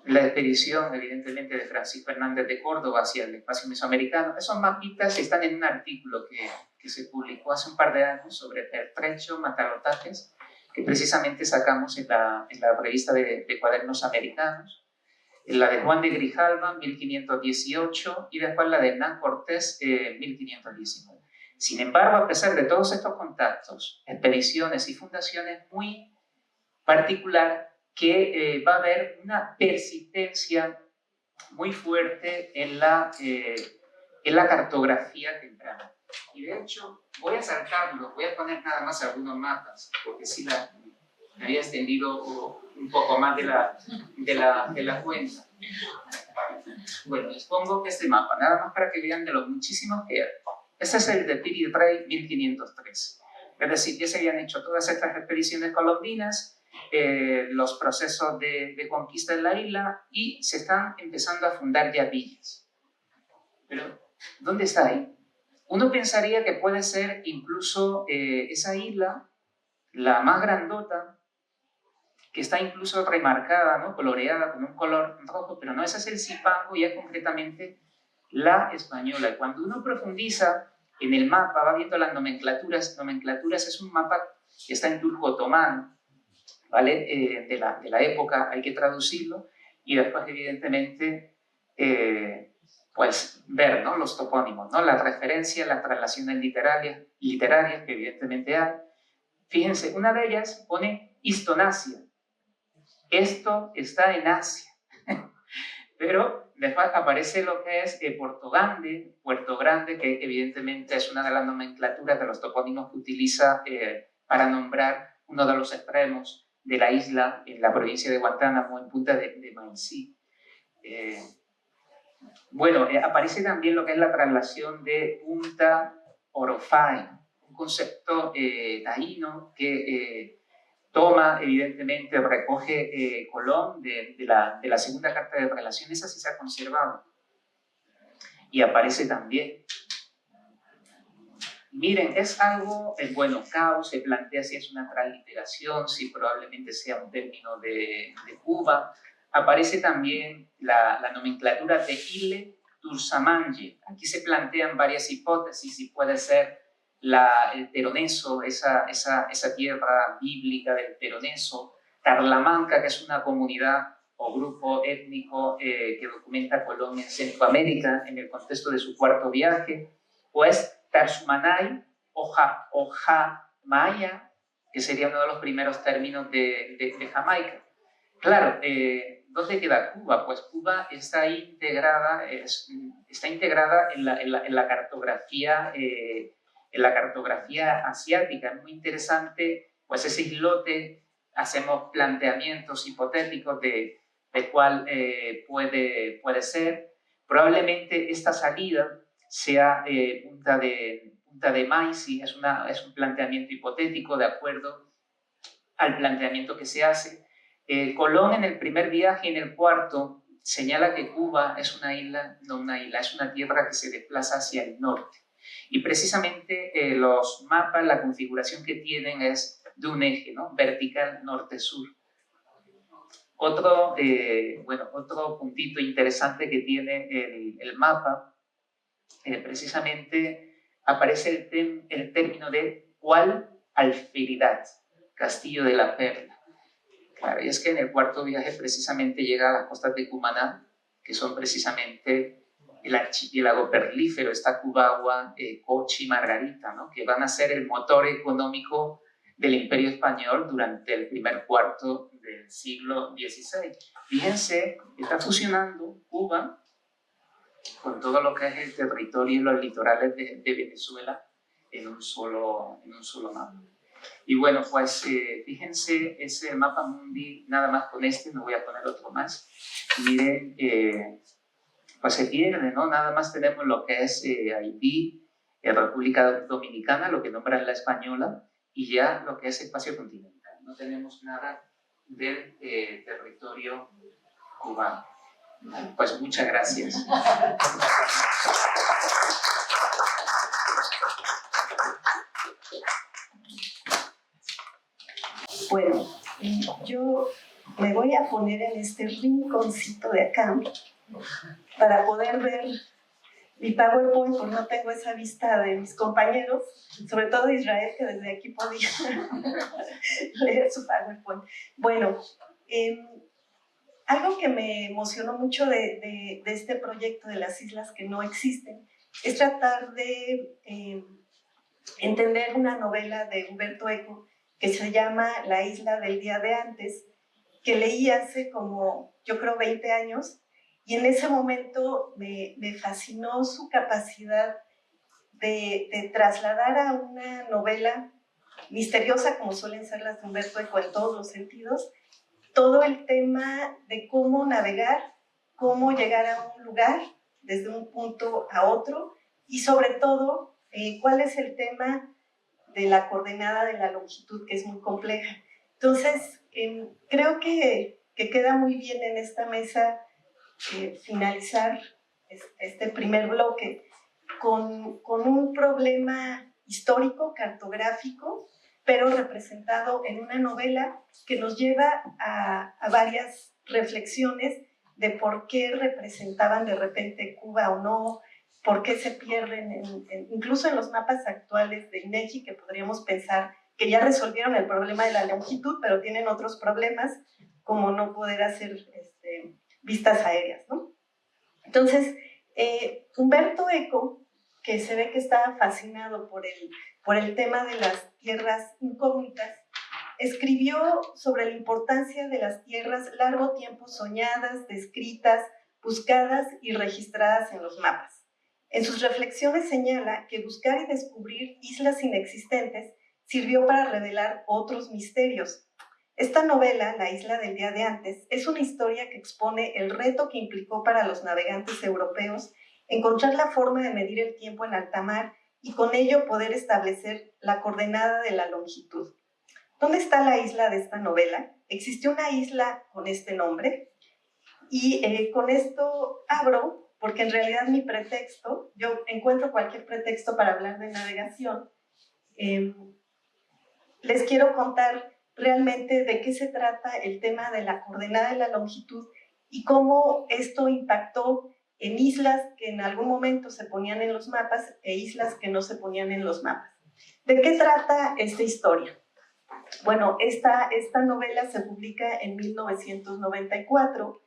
la expedición, evidentemente, de Francisco Hernández de Córdoba hacia el espacio mesoamericano, esos mapitas están en un artículo que se publicó hace un par de años sobre pertrecho, matalotajes, que precisamente sacamos en la revista de cuadernos americanos, la de Juan de Grijalva, 1518, y después la de Hernán Cortés, 1519. Sin embargo, a pesar de todos estos contactos, expediciones y fundaciones, muy particular que va a haber una persistencia muy fuerte en la cartografía temprana. Y de hecho, voy a saltarlo, voy a poner nada más algunos mapas, porque sí me había extendido un poco más de la cuenta. Bueno, les pongo este mapa, nada más para que vean de los muchísimos que hay. Este es el de Piri Rey 1503. Es decir, ya se habían hecho todas estas expediciones colombinas, los procesos de conquista de la isla, y se están empezando a fundar ya villas. Pero, ¿dónde está ahí? Uno pensaría que puede ser incluso esa isla, la más grandota, que está incluso remarcada, ¿no? Coloreada con un color rojo, pero no, ese es el Zipango y es concretamente la Española. Y cuando uno profundiza en el mapa, va viendo las nomenclaturas. Nomenclaturas es un mapa que está en turco otomano, ¿vale? De la época, hay que traducirlo, y después, evidentemente, pues ver, ¿no? Los topónimos, ¿no? Las referencias, las traslaciones literarias que evidentemente hay. Fíjense, una de ellas pone Histonasia. Esto está en Asia. Pero después aparece lo que es Puerto Grande, que evidentemente es una de las nomenclaturas de los topónimos que utiliza para nombrar uno de los extremos de la isla en la provincia de Guantánamo, en Punta de Maicí. Bueno, aparece también lo que es la traslación de Punta Orofai, un concepto taíno que toma, evidentemente, recoge Colón de la segunda carta de relaciones, así se ha conservado. Y aparece también. Miren, es algo, bueno, caos, se plantea si es una transliteración, si probablemente sea un término de Cuba. Aparece también la nomenclatura de Ile Tursamanje. Aquí se plantean varias hipótesis, si puede ser el Peroneso, esa tierra bíblica del Peroneso, Tarlamanca, que es una comunidad o grupo étnico que documenta Colón en Centroamérica en el contexto de su cuarto viaje, pues Tarsumanay o Jamaya, que sería uno de los primeros términos de Jamaica. Claro, ¿dónde queda Cuba? Pues Cuba está integrada en la cartografía asiática. Es muy interesante, pues ese islote, hacemos planteamientos hipotéticos de cuál puede ser. Probablemente esta salida sea Punta de Maizi, es un planteamiento hipotético de acuerdo al planteamiento que se hace. Colón en el primer viaje y en el cuarto señala que Cuba es una isla, no una isla, es una tierra que se desplaza hacia el norte. Y precisamente los mapas, la configuración que tienen es de un eje, ¿no? Vertical norte-sur. Otro puntito interesante que tiene el mapa, precisamente aparece el término de Alfiridad, Castillo de la Perla. Claro, y es que en el cuarto viaje precisamente llega a las costas de Cumaná, que son precisamente el archipiélago perlífero, está Cubagua, Cochi, Margarita, ¿no? Que van a ser el motor económico del Imperio Español durante el primer cuarto del siglo XVI. Fíjense, está fusionando Cuba con todo lo que es el territorio y los litorales de Venezuela en un solo mapa. Y bueno, pues fíjense, ese mapa mundi, nada más con este, me voy a poner otro más. Miren, pues se pierde, ¿no? Nada más tenemos lo que es Haití, República Dominicana, lo que nombran la española, y ya lo que es espacio continental. No tenemos nada del territorio cubano. Pues muchas gracias. Bueno, yo me voy a poner en este rinconcito de acá para poder ver mi PowerPoint, porque no tengo esa vista de mis compañeros, sobre todo Israel, que desde aquí podía leer su PowerPoint. Bueno, algo que me emocionó mucho de este proyecto de las islas que no existen es tratar de entender una novela de Umberto Eco que se llama La isla del día de antes, que leí hace como, yo creo, 20 años, y en ese momento me fascinó su capacidad de trasladar a una novela misteriosa, como suelen ser las de Umberto Eco en todos los sentidos, todo el tema de cómo navegar, cómo llegar a un lugar desde un punto a otro, y sobre todo, cuál es el tema de la coordenada de la longitud, que es muy compleja. Entonces, creo que queda muy bien en esta mesa finalizar este primer bloque con un problema histórico, cartográfico, pero representado en una novela que nos lleva a varias reflexiones de por qué representaban de repente Cuba o no, por qué se pierden, incluso en los mapas actuales de INEGI, que podríamos pensar que ya resolvieron el problema de la longitud, pero tienen otros problemas, como no poder hacer vistas aéreas, ¿no? Entonces, Umberto Eco, que se ve que estaba fascinado por el tema de las tierras incógnitas, escribió sobre la importancia de las tierras largo tiempo soñadas, descritas, buscadas y registradas en los mapas. En sus reflexiones señala que buscar y descubrir islas inexistentes sirvió para revelar otros misterios. Esta novela, La isla del día de antes, es una historia que expone el reto que implicó para los navegantes europeos encontrar la forma de medir el tiempo en alta mar y con ello poder establecer la coordenada de la longitud. ¿Dónde está la isla de esta novela? Existe una isla con este nombre y con esto abro, porque en realidad mi pretexto, yo encuentro cualquier pretexto para hablar de navegación. Les quiero contar realmente de qué se trata el tema de la coordenada de la longitud y cómo esto impactó en islas que en algún momento se ponían en los mapas e islas que no se ponían en los mapas. ¿De qué trata esta historia? Bueno, esta novela se publica en 1994,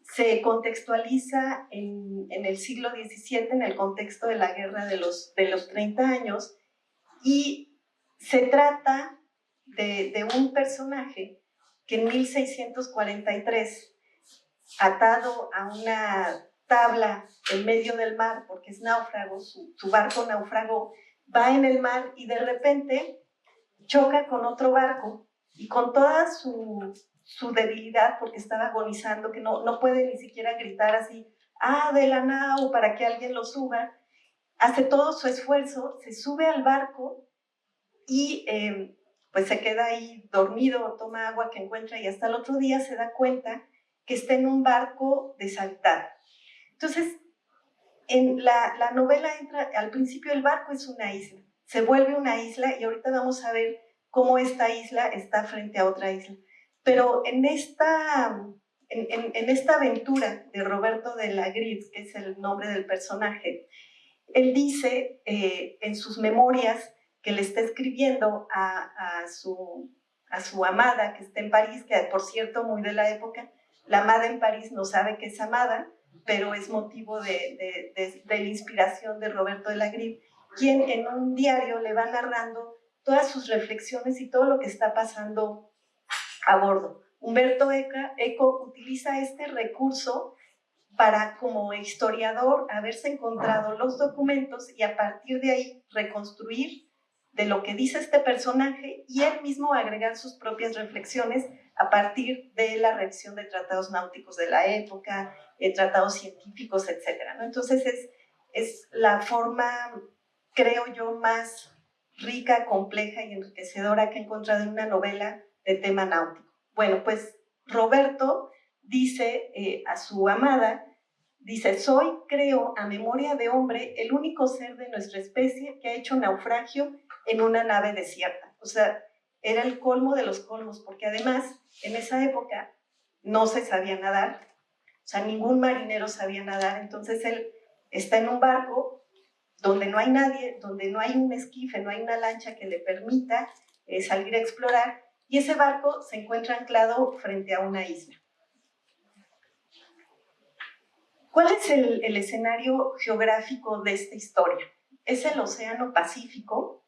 se contextualiza en el siglo XVII, en el contexto de la guerra de los 30 años, y se trata de un personaje que en 1643, atado a una tabla en medio del mar, porque es náufrago, su barco naufragó, va en el mar y de repente choca con otro barco y con toda su debilidad, porque estaba agonizando, que no puede ni siquiera gritar así, de la nao, para que alguien lo suba, hace todo su esfuerzo, se sube al barco y pues se queda ahí dormido, toma agua que encuentra y hasta el otro día se da cuenta que está en un barco deshabitado. Entonces, en la novela entra, al principio el barco es una isla, se vuelve una isla y ahorita vamos a ver cómo esta isla está frente a otra isla. Pero en esta aventura de Roberto de la Greve, que es el nombre del personaje, él dice en sus memorias que le está escribiendo a su amada que está en París, que por cierto, muy de la época, la amada en París no sabe que es amada, pero es motivo de la inspiración de Roberto de la Greve, quien en un diario le va narrando todas sus reflexiones y todo lo que está pasando a bordo. Humberto Eco utiliza este recurso para, como historiador, haberse encontrado los documentos y a partir de ahí reconstruir de lo que dice este personaje y él mismo agregar sus propias reflexiones a partir de la revisión de tratados náuticos de la época, tratados científicos, etc., ¿no? Entonces es la forma, creo yo, más rica, compleja y enriquecedora que he encontrado en una novela de tema náutico. Bueno, pues Roberto dice a su amada, dice: soy, creo, a memoria de hombre, el único ser de nuestra especie que ha hecho naufragio en una nave desierta. O sea, era el colmo de los colmos, porque además en esa época no se sabía nadar, o sea, ningún marinero sabía nadar, entonces él está en un barco donde no hay nadie, donde no hay un esquife, no hay una lancha que le permita salir a explorar, y ese barco se encuentra anclado frente a una isla. ¿Cuál es el escenario geográfico de esta historia? Es el Océano Pacífico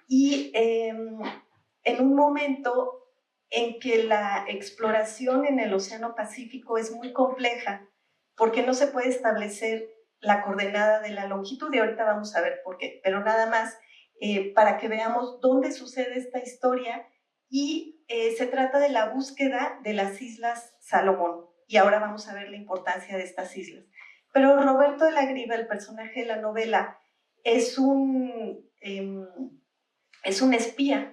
y en un momento en que la exploración en el Océano Pacífico es muy compleja porque no se puede establecer la coordenada de la longitud y ahorita vamos a ver por qué, pero nada más para que veamos dónde sucede esta historia y se trata de la búsqueda de las Islas Salomón. Y ahora vamos a ver la importancia de estas islas. Pero Roberto de la Greve, el personaje de la novela, es un espía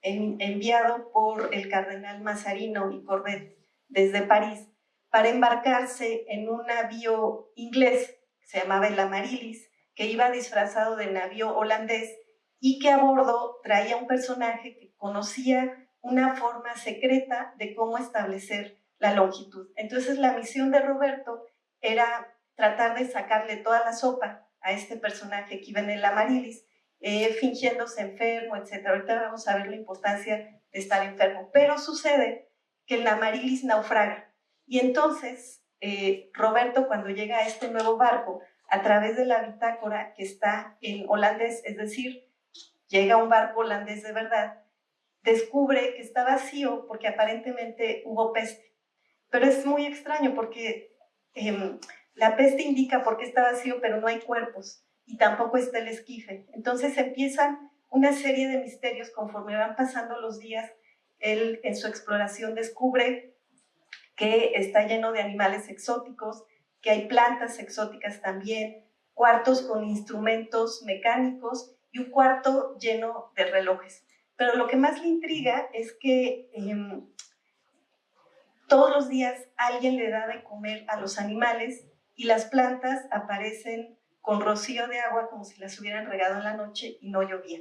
enviado por el cardenal Mazarino y Corbett desde París para embarcarse en un navío inglés que se llamaba el Amaryllis, que iba disfrazado de navío holandés y que a bordo traía un personaje que conocía una forma secreta de cómo establecer la longitud. Entonces la misión de Roberto era tratar de sacarle toda la sopa a este personaje que iba en el Amaryllis, fingiéndose enfermo, etc. Ahorita vamos a ver la importancia de estar enfermo, pero sucede que el Amaryllis naufraga y entonces Roberto, cuando llega a este nuevo barco, a través de la bitácora que está en holandés, es decir, llega un barco holandés de verdad, descubre que está vacío porque aparentemente hubo peste. Pero es muy extraño porque la peste indica por qué está vacío, pero no hay cuerpos y tampoco está el esquife. Entonces empiezan una serie de misterios conforme van pasando los días. Él en su exploración descubre que está lleno de animales exóticos, que hay plantas exóticas también, cuartos con instrumentos mecánicos y un cuarto lleno de relojes. pero lo que más le intriga es que todos los días alguien le da de comer a los animales y las plantas aparecen con rocío de agua como si las hubieran regado en la noche y no llovía.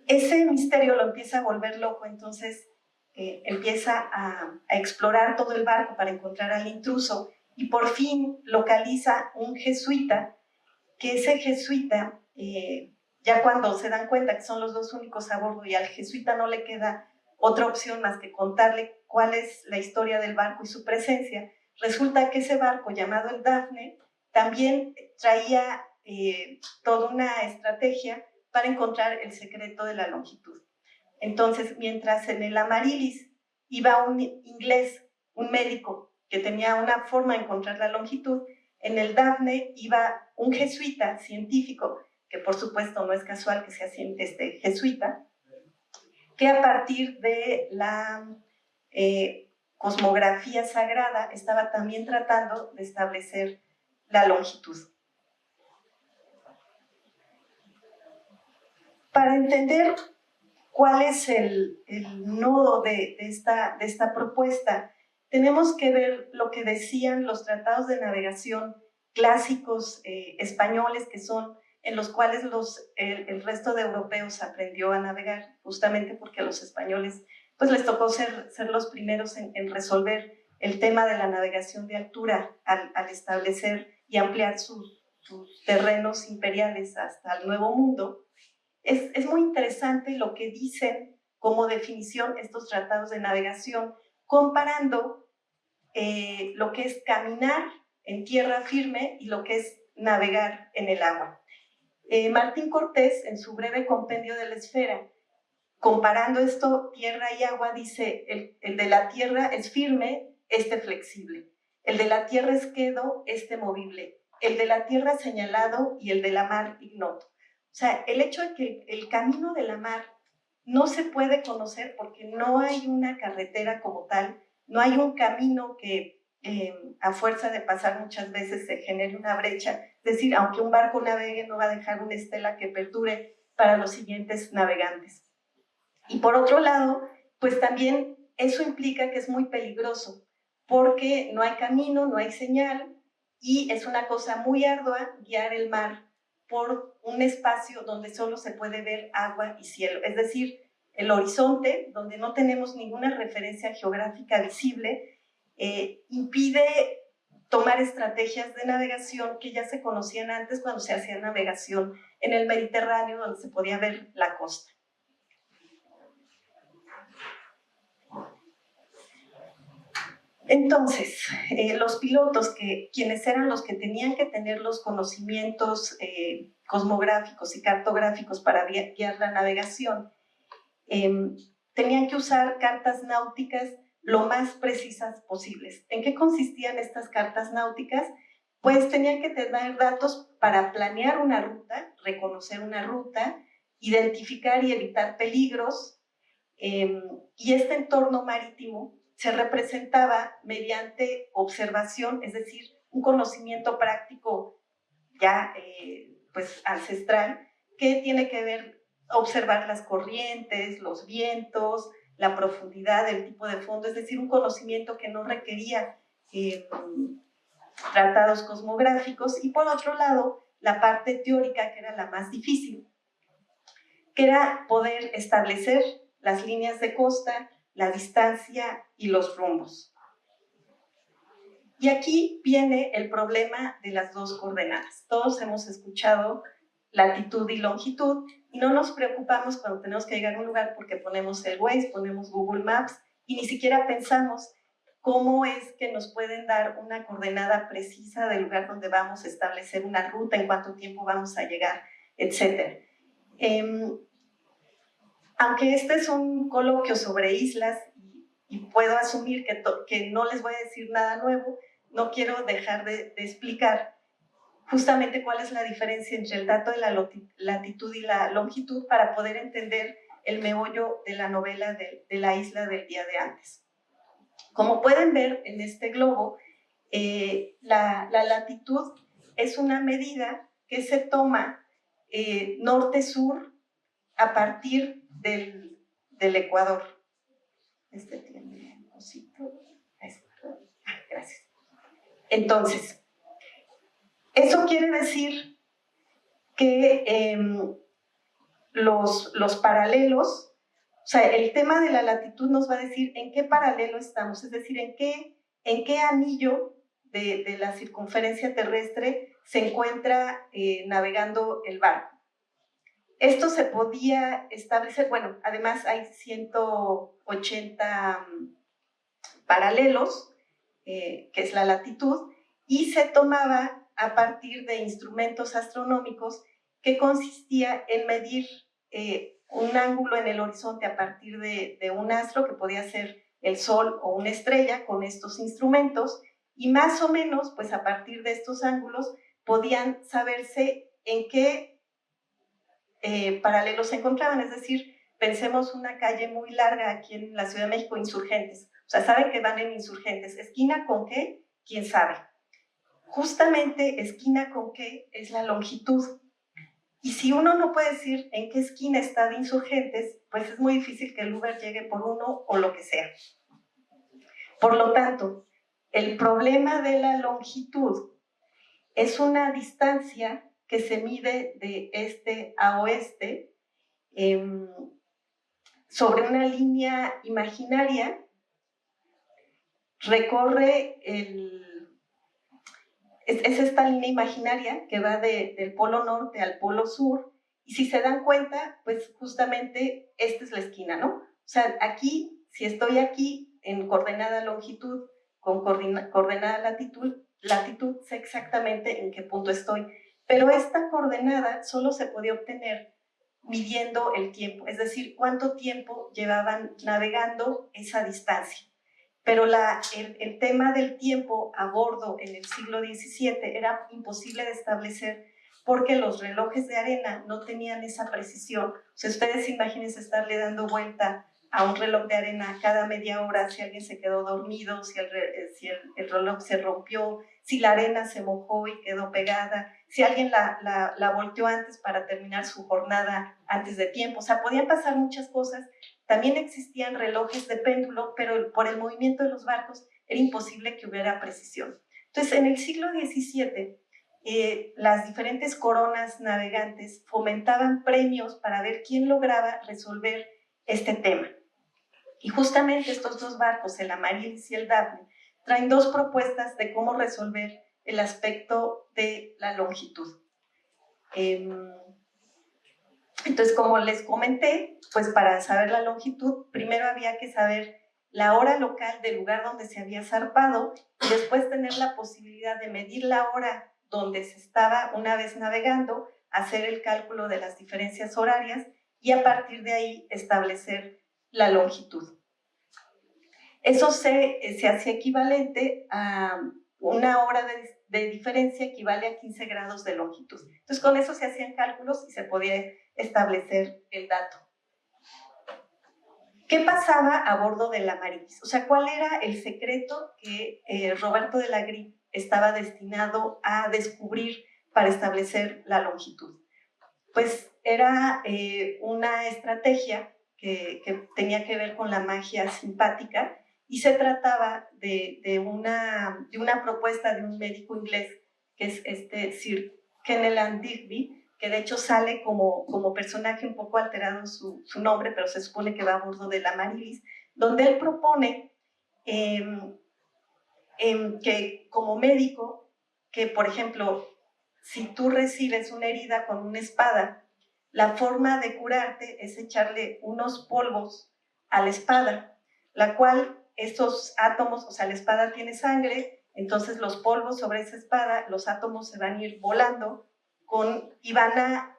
Ese misterio lo empieza a volver loco, entonces empieza a explorar todo el barco para encontrar al intruso y por fin localiza un jesuita, que ese jesuita, ya cuando se dan cuenta que son los dos únicos a bordo y al jesuita no le queda otra opción más que contarle cuál es la historia del barco y su presencia, resulta que ese barco llamado el Dafne también traía toda una estrategia para encontrar el secreto de la longitud. Entonces, mientras en el Amarilis iba un inglés, un médico que tenía una forma de encontrar la longitud, en el Dafne iba un jesuita científico, que por supuesto no es casual que sea jesuita, que a partir de la cosmografía sagrada estaba también tratando de establecer la longitud. Para entender cuál es el nodo de esta propuesta, tenemos que ver lo que decían los tratados de navegación clásicos españoles, que son en los cuales el resto de europeos aprendió a navegar, justamente porque a los españoles pues les tocó ser los primeros en resolver el tema de la navegación de altura al establecer y ampliar sus terrenos imperiales hasta el Nuevo Mundo. Es muy interesante lo que dicen como definición estos tratados de navegación, comparando lo que es caminar en tierra firme y lo que es navegar en el agua. Martín Cortés, en su breve compendio de la esfera, comparando esto, tierra y agua, dice, el de la tierra es firme, este flexible. El de la tierra es quedo, este movible. El de la tierra señalado y el de la mar ignoto. O sea, el hecho de que el camino de la mar no se puede conocer porque no hay una carretera como tal, no hay un camino que a fuerza de pasar muchas veces se genere una brecha. Es decir, aunque un barco navegue, no va a dejar una estela que perdure para los siguientes navegantes. Y por otro lado, pues también eso implica que es muy peligroso, porque no hay camino, no hay señal, y es una cosa muy ardua guiar el mar por un espacio donde solo se puede ver agua y cielo, es decir, el horizonte, donde no tenemos ninguna referencia geográfica visible, impide tomar estrategias de navegación que ya se conocían antes cuando se hacía navegación en el Mediterráneo, donde se podía ver la costa. Entonces, los pilotos, quienes eran los que tenían que tener los conocimientos cosmográficos y cartográficos para guiar la navegación, tenían que usar cartas náuticas lo más precisas posibles. ¿En qué consistían estas cartas náuticas? Pues tenían que tener datos para planear una ruta, reconocer una ruta, identificar y evitar peligros, y este entorno marítimo se representaba mediante observación, es decir, un conocimiento práctico ya pues ancestral, que tiene que ver observar las corrientes, los vientos, la profundidad, el tipo de fondo, es decir, un conocimiento que no requería tratados cosmográficos, y por otro lado, la parte teórica, que era la más difícil, que era poder establecer las líneas de costa, la distancia y los rumbos. Y aquí viene el problema de las dos coordenadas. Todos hemos escuchado latitud y longitud y no nos preocupamos cuando tenemos que llegar a un lugar porque ponemos el Waze, ponemos Google Maps y ni siquiera pensamos cómo es que nos pueden dar una coordenada precisa del lugar donde vamos a establecer una ruta, en cuánto tiempo vamos a llegar, etc. Aunque este es un coloquio sobre islas y puedo asumir que no les voy a decir nada nuevo, no quiero dejar de explicar justamente cuál es la diferencia entre el dato de la latitud y la longitud para poder entender el meollo de la novela de la isla del día de antes. Como pueden ver en este globo, la latitud es una medida que se toma norte-sur a partir del Ecuador. Este tiene un cosito. Gracias. Entonces, eso quiere decir que los paralelos, o sea, el tema de la latitud nos va a decir en qué paralelo estamos, es decir, en qué anillo de la circunferencia terrestre se encuentra navegando el barco. Esto se podía establecer, bueno, además hay 180 paralelos, que es la latitud, y se tomaba a partir de instrumentos astronómicos que consistía en medir un ángulo en el horizonte a partir de un astro, que podía ser el Sol o una estrella, con estos instrumentos, y más o menos, pues a partir de estos ángulos, podían saberse en qué paralelos se encontraban. Es decir, pensemos una calle muy larga aquí en la Ciudad de México, Insurgentes. O sea, saben que van en Insurgentes. ¿Esquina con qué? ¿Quién sabe? Justamente esquina con qué es la longitud. Y si uno no puede decir en qué esquina está de Insurgentes, pues es muy difícil que el Uber llegue por uno o lo que sea. Por lo tanto, el problema de la longitud es una distancia que se mide de este a oeste sobre una línea imaginaria, recorre es esta línea imaginaria que va del polo norte al polo sur, y si se dan cuenta, pues justamente esta es la esquina, ¿no? O sea, aquí, si estoy aquí en coordenada longitud con coordenada latitud, sé exactamente en qué punto estoy. Pero esta coordenada solo se podía obtener midiendo el tiempo, es decir, cuánto tiempo llevaban navegando esa distancia. Pero el tema del tiempo a bordo en el siglo XVII era imposible de establecer porque los relojes de arena no tenían esa precisión. O sea, ustedes imagínense estarle dando vuelta a un reloj de arena cada media hora, si alguien se quedó dormido, si el reloj se rompió, si la arena se mojó y quedó pegada, si alguien la volteó antes para terminar su jornada antes de tiempo. O sea, podían pasar muchas cosas. También existían relojes de péndulo, pero por el movimiento de los barcos era imposible que hubiera precisión. Entonces, en el siglo XVII, las diferentes coronas navegantes fomentaban premios para ver quién lograba resolver este tema. Y justamente estos dos barcos, el Amaryllis y el Daphne, traen dos propuestas de cómo resolver el aspecto de la longitud. Entonces, como les comenté, pues para saber la longitud, primero había que saber la hora local del lugar donde se había zarpado y después tener la posibilidad de medir la hora donde se estaba una vez navegando, hacer el cálculo de las diferencias horarias y a partir de ahí establecer la longitud. Eso se hacía equivalente a una hora de diferencia, equivale a 15 grados de longitud. Entonces, con eso se hacían cálculos y se podía establecer el dato. ¿Qué pasaba a bordo del Amaryllis? O sea, ¿cuál era el secreto que Roberto de la Grip estaba destinado a descubrir para establecer la longitud? Pues era una estrategia que tenía que ver con la magia simpática y se trataba de una propuesta de un médico inglés que es Sir Kenelm Digby, que de hecho sale como personaje un poco alterado su nombre, pero se supone que va a bordo del Amaryllis, donde él propone que como médico, que por ejemplo, si tú recibes una herida con una espada, la forma de curarte es echarle unos polvos a la espada, la cual estos átomos, o sea, la espada tiene sangre, entonces los polvos sobre esa espada, los átomos se van a ir volando y van a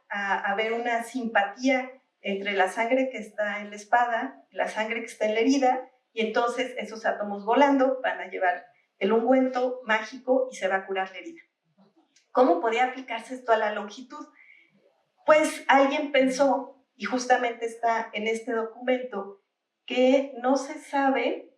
haber una simpatía entre la sangre que está en la espada y la sangre que está en la herida, y entonces esos átomos volando van a llevar el ungüento mágico y se va a curar la herida. ¿Cómo podía aplicarse esto a la longitud? Pues alguien pensó, y justamente está en este documento, que no se sabe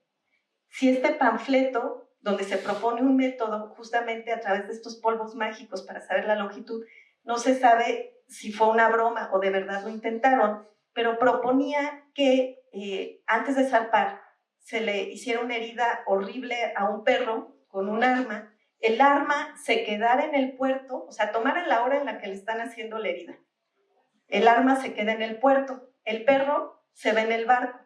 si este panfleto, donde se propone un método justamente a través de estos polvos mágicos para saber la longitud, no se sabe si fue una broma o de verdad lo intentaron, pero proponía que antes de zarpar se le hiciera una herida horrible a un perro con un arma, el arma se quedara en el puerto, o sea, tomaran la hora en la que le están haciendo la herida. El arma se queda en el puerto, el perro se ve en el barco.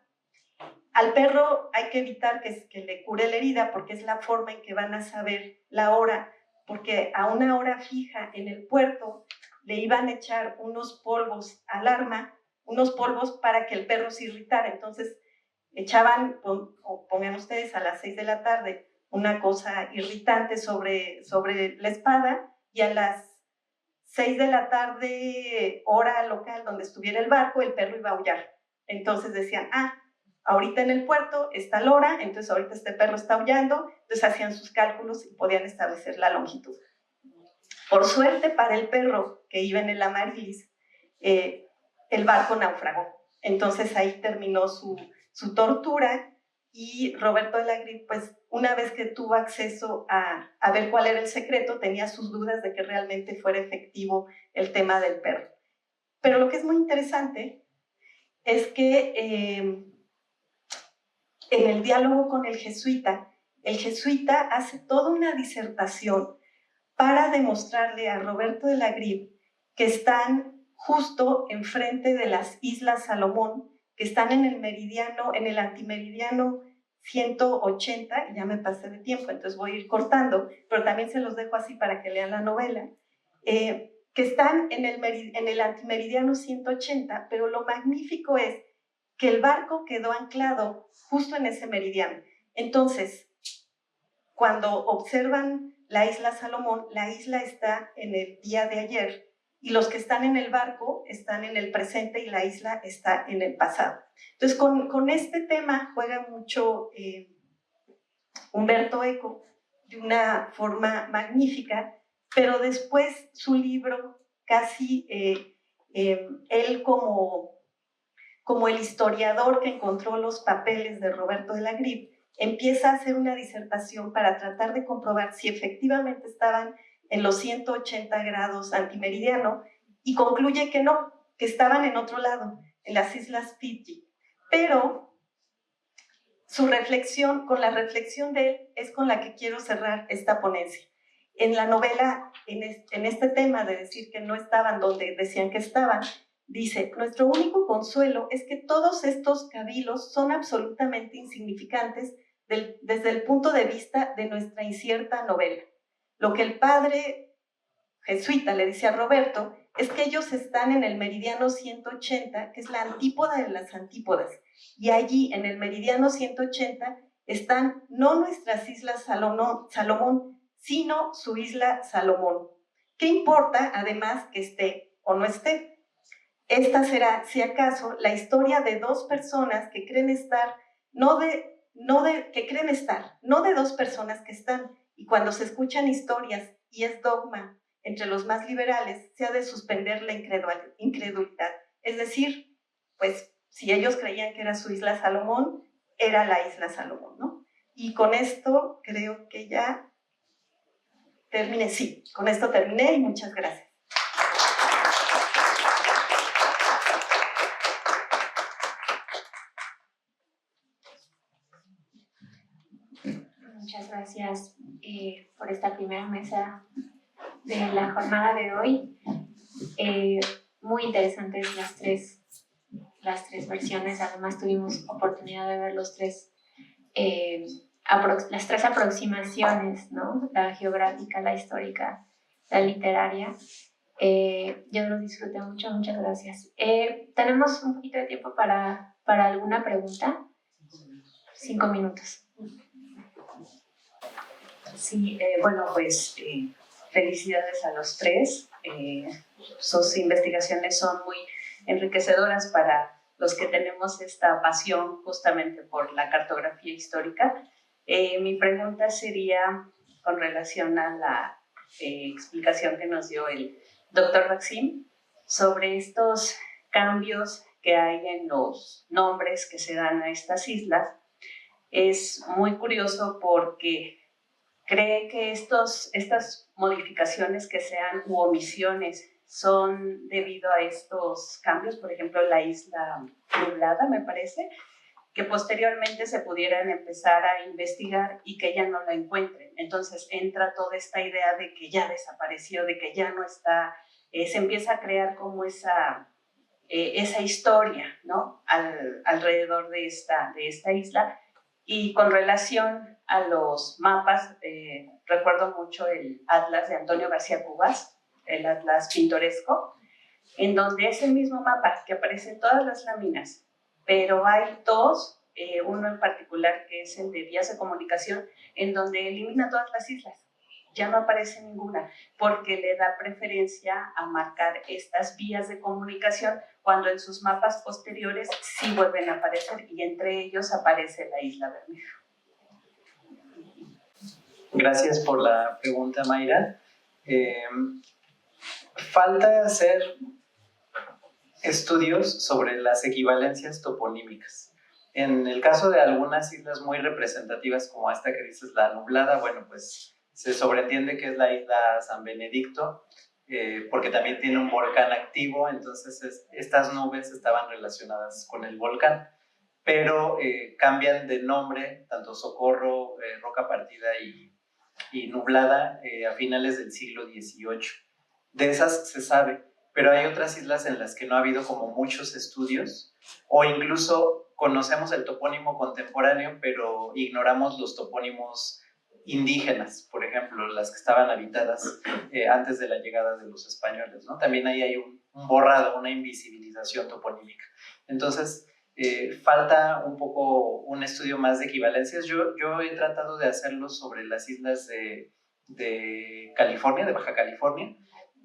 Al perro hay que evitar que le cure la herida porque es la forma en que van a saber la hora, porque a una hora fija en el puerto le iban a echar unos polvos al arma, unos polvos para que el perro se irritara. Entonces echaban, o pongan ustedes a las 6 de la tarde, una cosa irritante sobre la espada, y a las 6 de la tarde, hora local donde estuviera el barco, el perro iba a aullar. Entonces decían, ahorita en el puerto está la hora, entonces ahorita este perro está aullando, entonces hacían sus cálculos y podían establecer la longitud. Por suerte para el perro que iba en el Amarilis, el barco naufragó. Entonces ahí terminó su tortura, y Roberto de la Grip, pues una vez que tuvo acceso a ver cuál era el secreto, tenía sus dudas de que realmente fuera efectivo el tema del perro. Pero lo que es muy interesante es que en el diálogo con el jesuita hace toda una disertación para demostrarle a Roberto de la Grip que están justo enfrente de las Islas Salomón, que están en el meridiano, en el antimeridiano 180, ya me pasé de tiempo, entonces voy a ir cortando, pero también se los dejo así para que lean la novela, que están en el antimeridiano 180, pero lo magnífico es que el barco quedó anclado justo en ese meridiano. Entonces, cuando observan la isla Salomón, la isla está en el día de ayer, y los que están en el barco están en el presente y la isla está en el pasado. Entonces, con este tema juega mucho Umberto Eco de una forma magnífica, pero después su libro, casi él como el historiador que encontró los papeles de Roberto de la Grip, empieza a hacer una disertación para tratar de comprobar si efectivamente estaban en los 180 grados antimeridiano, y concluye que no, que estaban en otro lado, en las Islas Fiji. Pero su reflexión, con la reflexión de él, es con la que quiero cerrar esta ponencia. En la novela, en este tema de decir que no estaban donde decían que estaban, dice: nuestro único consuelo es que todos estos cavilos son absolutamente insignificantes desde el punto de vista de nuestra incierta novela. Lo que el padre jesuita le dice a Roberto es que ellos están en el meridiano 180, que es la antípoda de las antípodas, y allí en el meridiano 180 están no nuestras islas Salomón, sino su isla Salomón. ¿Qué importa además que esté o no esté? Esta será, si acaso, la historia de dos personas que creen estar, no de dos personas que están. Y cuando se escuchan historias y es dogma entre los más liberales, se ha de suspender la incredulidad. Es decir, pues si ellos creían que era su isla Salomón, era la isla Salomón, ¿no? Y con esto creo que ya terminé. Sí, con esto terminé y muchas gracias. Muchas gracias por esta primera mesa de la jornada de hoy. Muy interesantes las tres versiones. Además tuvimos oportunidad de ver las tres aproximaciones, ¿no? La geográfica, la histórica, la literaria. Yo lo disfruté mucho, muchas gracias. Tenemos un poquito de tiempo para alguna pregunta. 5 minutos. Sí, bueno, pues felicidades a los tres. Sus investigaciones son muy enriquecedoras para los que tenemos esta pasión justamente por la cartografía histórica. Mi pregunta sería con relación a la explicación que nos dio el doctor Maxim sobre estos cambios que hay en los nombres que se dan a estas islas. Es muy curioso porque cree que estas modificaciones que sean u omisiones son debido a estos cambios, por ejemplo, la isla Nublada, me parece, que posteriormente se pudieran empezar a investigar y que ya no la encuentren. Entonces entra toda esta idea de que ya desapareció, de que ya no está, se empieza a crear como esa historia, ¿no? Alrededor de esta isla. Y con relación a los mapas, recuerdo mucho el atlas de Antonio García Cubas, el atlas pintoresco, en donde es el mismo mapa que aparece en todas las láminas, pero hay dos, uno en particular que es el de vías de comunicación, en donde elimina todas las islas. Ya no aparece ninguna, porque le da preferencia a marcar estas vías de comunicación cuando en sus mapas posteriores sí vuelven a aparecer y entre ellos aparece la Isla Bermeja. Gracias por la pregunta, Mayra. Falta hacer estudios sobre las equivalencias toponímicas. En el caso de algunas islas muy representativas como esta que dices, la Nublada, bueno, pues se sobreentiende que es la isla San Benedicto, porque también tiene un volcán activo, entonces estas nubes estaban relacionadas con el volcán, pero cambian de nombre, tanto Socorro, Roca Partida y Nublada, a finales del siglo XVIII. De esas se sabe, pero hay otras islas en las que no ha habido como muchos estudios, o incluso conocemos el topónimo contemporáneo, pero ignoramos los topónimos indígenas, por ejemplo, las que estaban habitadas antes de la llegada de los españoles, ¿no? También ahí hay un borrado, una invisibilización toponímica. Entonces, falta un poco un estudio más de equivalencias. Yo he tratado de hacerlo sobre las islas de California, de Baja California,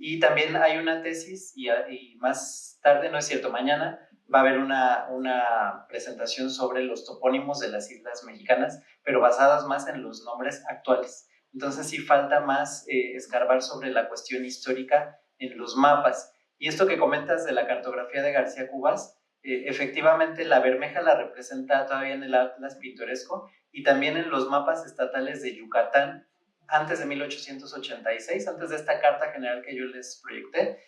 y también hay una tesis, y más tarde, no es cierto, mañana va a haber una presentación sobre los topónimos de las islas mexicanas, pero basadas más en los nombres actuales. Entonces sí falta más escarbar sobre la cuestión histórica en los mapas. Y esto que comentas de la cartografía de García Cubas, efectivamente la Bermeja la representa todavía en el atlas pintoresco y también en los mapas estatales de Yucatán antes de 1886, antes de esta carta general que yo les proyecté.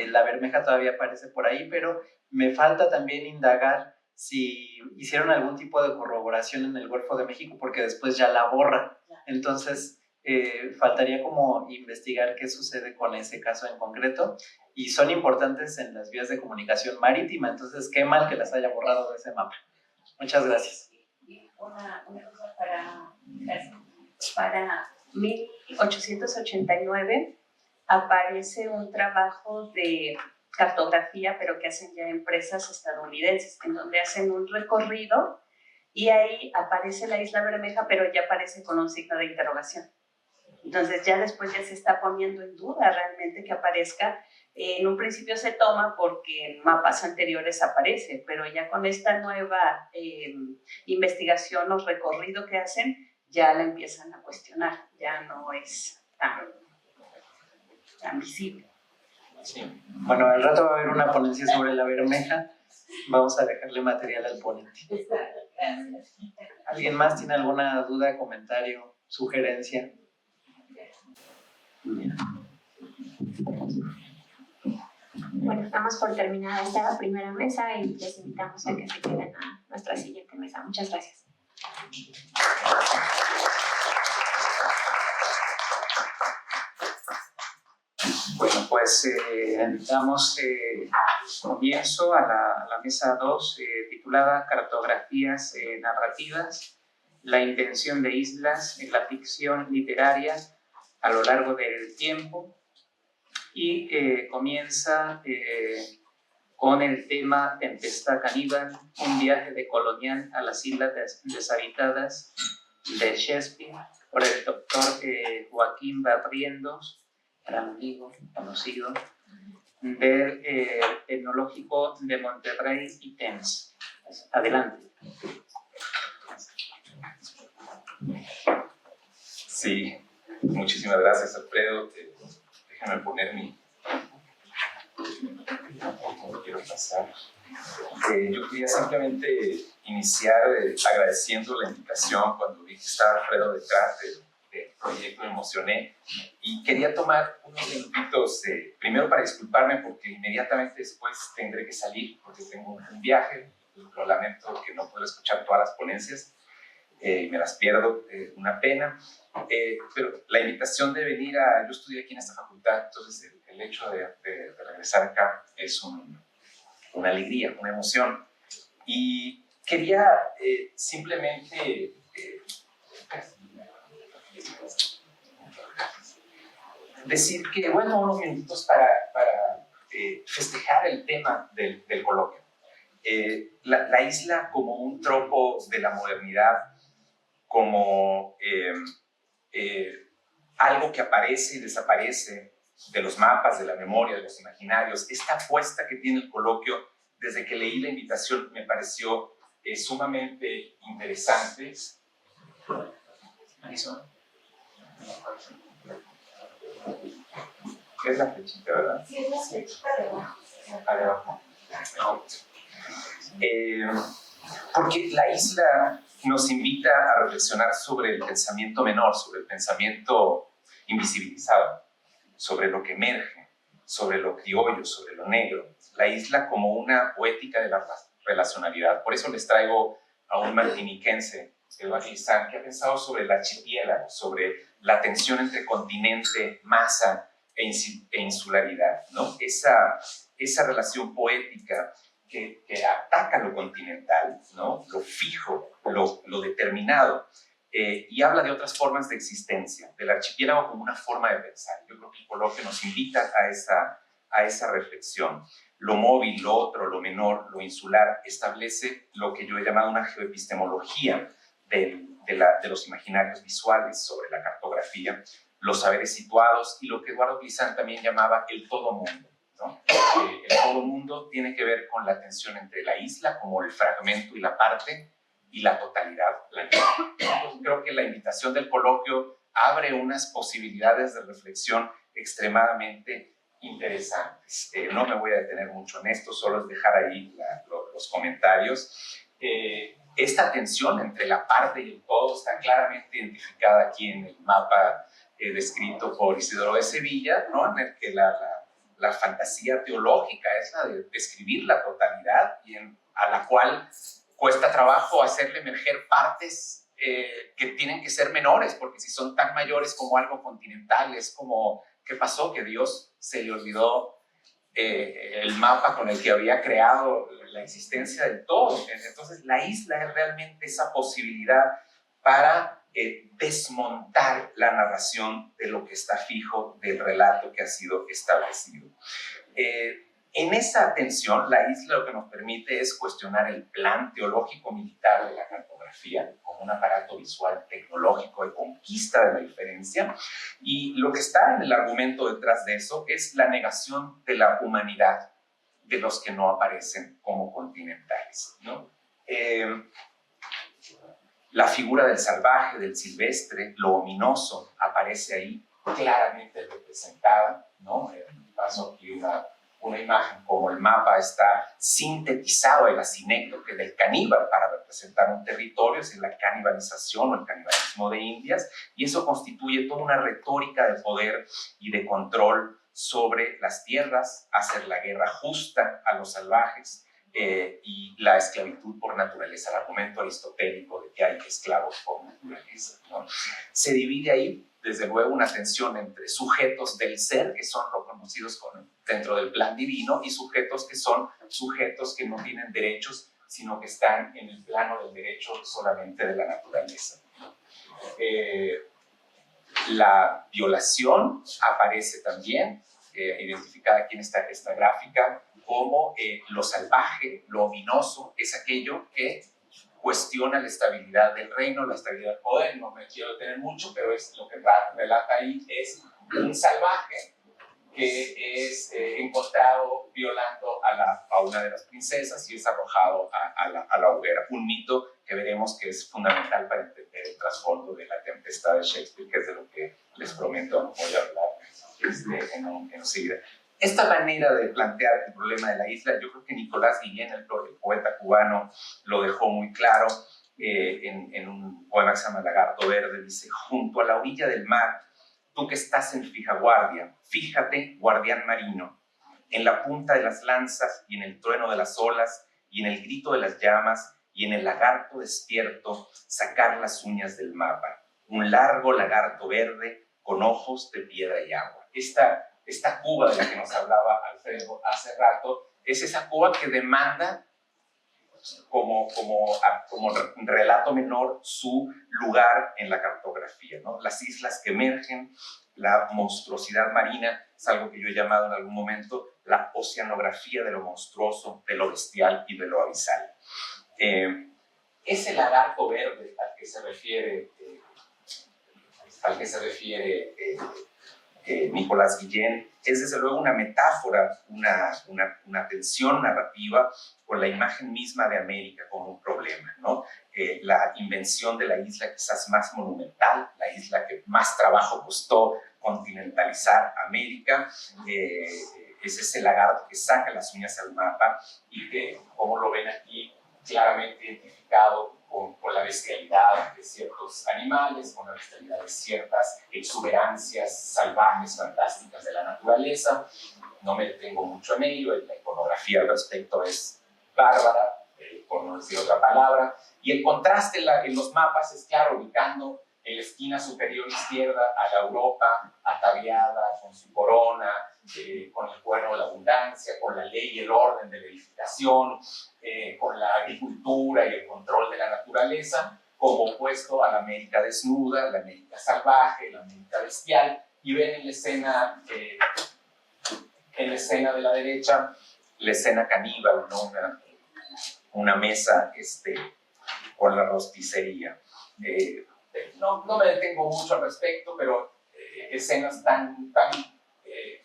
La Bermeja todavía aparece por ahí, pero me falta también indagar si hicieron algún tipo de corroboración en el Golfo de México, porque después ya la borra. Entonces, faltaría como investigar qué sucede con ese caso en concreto, y son importantes en las vías de comunicación marítima, entonces qué mal que las haya borrado de ese mapa. Muchas gracias. Una cosa para 1889 aparece un trabajo de cartografía, pero que hacen ya empresas estadounidenses, en donde hacen un recorrido y ahí aparece la Isla Bermeja, pero ya aparece con un signo de interrogación. Entonces ya después ya se está poniendo en duda realmente que aparezca. En un principio se toma porque en mapas anteriores aparece, pero ya con esta nueva investigación o recorrido que hacen, ya la empiezan a cuestionar, ya no es tan visible. Sí. Bueno, al rato va a haber una ponencia sobre la Bermeja. Vamos a dejarle material al ponente. ¿Alguien más tiene alguna duda, comentario, sugerencia? Bueno, estamos por terminar esta primera mesa y les invitamos a que se queden a nuestra siguiente mesa. Muchas gracias. Bueno, pues damos comienzo a la mesa 2 titulada Cartografías narrativas, la invención de islas en la ficción literaria a lo largo del tiempo, y comienza con el tema Tempestad Caníbal, un viaje de colonial a las islas deshabitadas de Shakespeare, por el doctor Joaquín Barrientos, gran amigo, conocido, del Tecnológico de Monterrey y TENS. Adelante. Sí, muchísimas gracias, Alfredo. Déjame poner mi... No quiero pasar. Yo quería simplemente iniciar agradeciendo la invitación. Cuando vi que estaba Alfredo detrás del proyecto, me emocioné y quería tomar unos minutitos, primero para disculparme porque inmediatamente después tendré que salir porque tengo un viaje. Lo lamento que no puedo escuchar todas las ponencias, me las pierdo, una pena. Pero la invitación de venir yo estudié aquí en esta facultad, entonces el hecho de regresar acá es una alegría, una emoción. Y quería simplemente decir que, bueno, unos minutitos para festejar el tema del coloquio. La isla como un tropo de la modernidad, como algo que aparece y desaparece de los mapas, de la memoria, de los imaginarios. Esta apuesta que tiene el coloquio, desde que leí la invitación, me pareció sumamente interesante. ¿Eso? Es la flechita, ¿verdad? Sí, es la flechita de abajo. Porque la isla nos invita a reflexionar sobre el pensamiento menor, sobre el pensamiento invisibilizado, sobre lo que emerge, sobre lo criollo, sobre lo negro. La isla como una poética de la relacionalidad. Por eso les traigo a un martiniquense, Eduardo Lizán, que ha pensado sobre el archipiélago, sobre la tensión entre continente, masa e insularidad, ¿no? Esa relación poética que ataca lo continental, ¿no? Lo fijo, lo determinado, y habla de otras formas de existencia, del archipiélago como una forma de pensar. Yo creo que el coloquio nos invita a esa reflexión. Lo móvil, lo otro, lo menor, lo insular, establece lo que yo he llamado una geoepistemología de los imaginarios visuales sobre la cartografía, los saberes situados y lo que Eduardo Glissant también llamaba el todo mundo, ¿no? El todo mundo tiene que ver con la tensión entre la isla como el fragmento y la parte y la totalidad. Creo que la invitación del coloquio abre unas posibilidades de reflexión extremadamente interesantes. No me voy a detener mucho en esto, solo es dejar ahí los comentarios. Esta tensión entre la parte y el todo está claramente identificada aquí en el mapa descrito por Isidoro de Sevilla, ¿no? En el que la fantasía teológica es la de describir la totalidad y a la cual cuesta trabajo hacerle emerger partes que tienen que ser menores, porque si son tan mayores como algo continental, es como, ¿qué pasó? Que Dios se le olvidó el mapa con el que había creado la existencia del todo. Entonces la isla es realmente esa posibilidad para desmontar la narración de lo que está fijo, del relato que ha sido establecido. En esa tensión, la isla lo que nos permite es cuestionar el plan teológico militar de la cartografía como un aparato visual tecnológico de conquista de la diferencia, y lo que está en el argumento detrás de eso es la negación de la humanidad de los que no aparecen como continentales, ¿no? La figura del salvaje, del silvestre, lo ominoso, aparece ahí claramente representada, ¿no? Paso aquí una imagen como el mapa está sintetizado en la sinécdoque del caníbal para representar un territorio, es la canibalización o el canibalismo de Indias, y eso constituye toda una retórica de poder y de control sobre las tierras, hacer la guerra justa a los salvajes, y la esclavitud por naturaleza, el argumento aristotélico de que hay esclavos por naturaleza, ¿no? Se divide ahí, desde luego, una tensión entre sujetos del ser, que son reconocidos dentro del plan divino, y sujetos que son sujetos que no tienen derechos, sino que están en el plano del derecho solamente de la naturaleza. La violación aparece también, identificada aquí en esta gráfica, como lo salvaje, lo ominoso, es aquello que cuestiona la estabilidad del reino, la estabilidad del poder. No me quiero detener mucho, pero es lo que relata ahí es un salvaje que es encontrado violando a una de las princesas y es arrojado a la hoguera. Un mito que veremos que es fundamental para entender el trasfondo de la tempestad de Shakespeare, que es de lo que les prometo voy a hablar enseguida. Esta manera de plantear el problema de la isla, yo creo que Nicolás Guillén, el poeta cubano, lo dejó muy claro en un poema que se llama Lagarto Verde. Dice: junto a la orilla del mar tú que estás en fija guardia, fíjate, guardián marino, en la punta de las lanzas y en el trueno de las olas y en el grito de las llamas y en el lagarto despierto sacar las uñas del mapa. Un largo lagarto verde con ojos de piedra y agua. Esta Cuba de la que nos hablaba Alfredo hace rato es esa Cuba que demanda como relato menor su lugar en la cartografía, ¿no? Las islas que emergen, la monstruosidad marina, es algo que yo he llamado en algún momento la oceanografía de lo monstruoso, de lo bestial y de lo abisal. Ese lagarto verde al que se refiere Nicolás Guillén es desde luego una metáfora, una tensión narrativa con la imagen misma de América como un problema, ¿no? La invención de la isla quizás más monumental, la isla que más trabajo costó continentalizar América, es ese lagarto que saca las uñas al mapa y que, como lo ven aquí, claramente identificado con la bestialidad de ciertos animales, con la bestialidad de ciertas exuberancias salvajes, fantásticas de la naturaleza. No me detengo mucho en ello, la iconografía al respecto es bárbara, por no decir otra palabra, y el contraste en los mapas es claro, ubicando en la esquina superior izquierda a la Europa ataviada con su corona, con el cuerno de la abundancia, con la ley y el orden de la edificación, con la agricultura y el control de la naturaleza, como opuesto a la América desnuda, la América salvaje, la América bestial, y ven en la escena de la derecha, la escena caníbal, ¿no? Una mesa con la rosticería. No me detengo mucho al respecto, pero escenas tan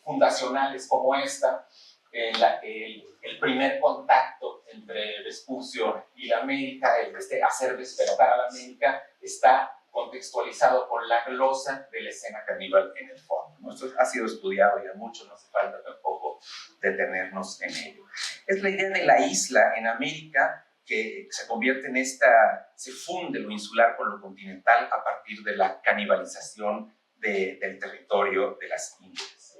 fundacionales como esta, en la que el primer contacto entre Vespucio y la América, el hacer despertar a la América, está contextualizado con la glosa de la escena caníbal en el fondo, ¿no? Esto ha sido estudiado ya mucho, no hace falta tampoco detenernos en ello. Es la idea de la isla en América que se convierte se funde lo insular con lo continental a partir de la canibalización del territorio de las Indias.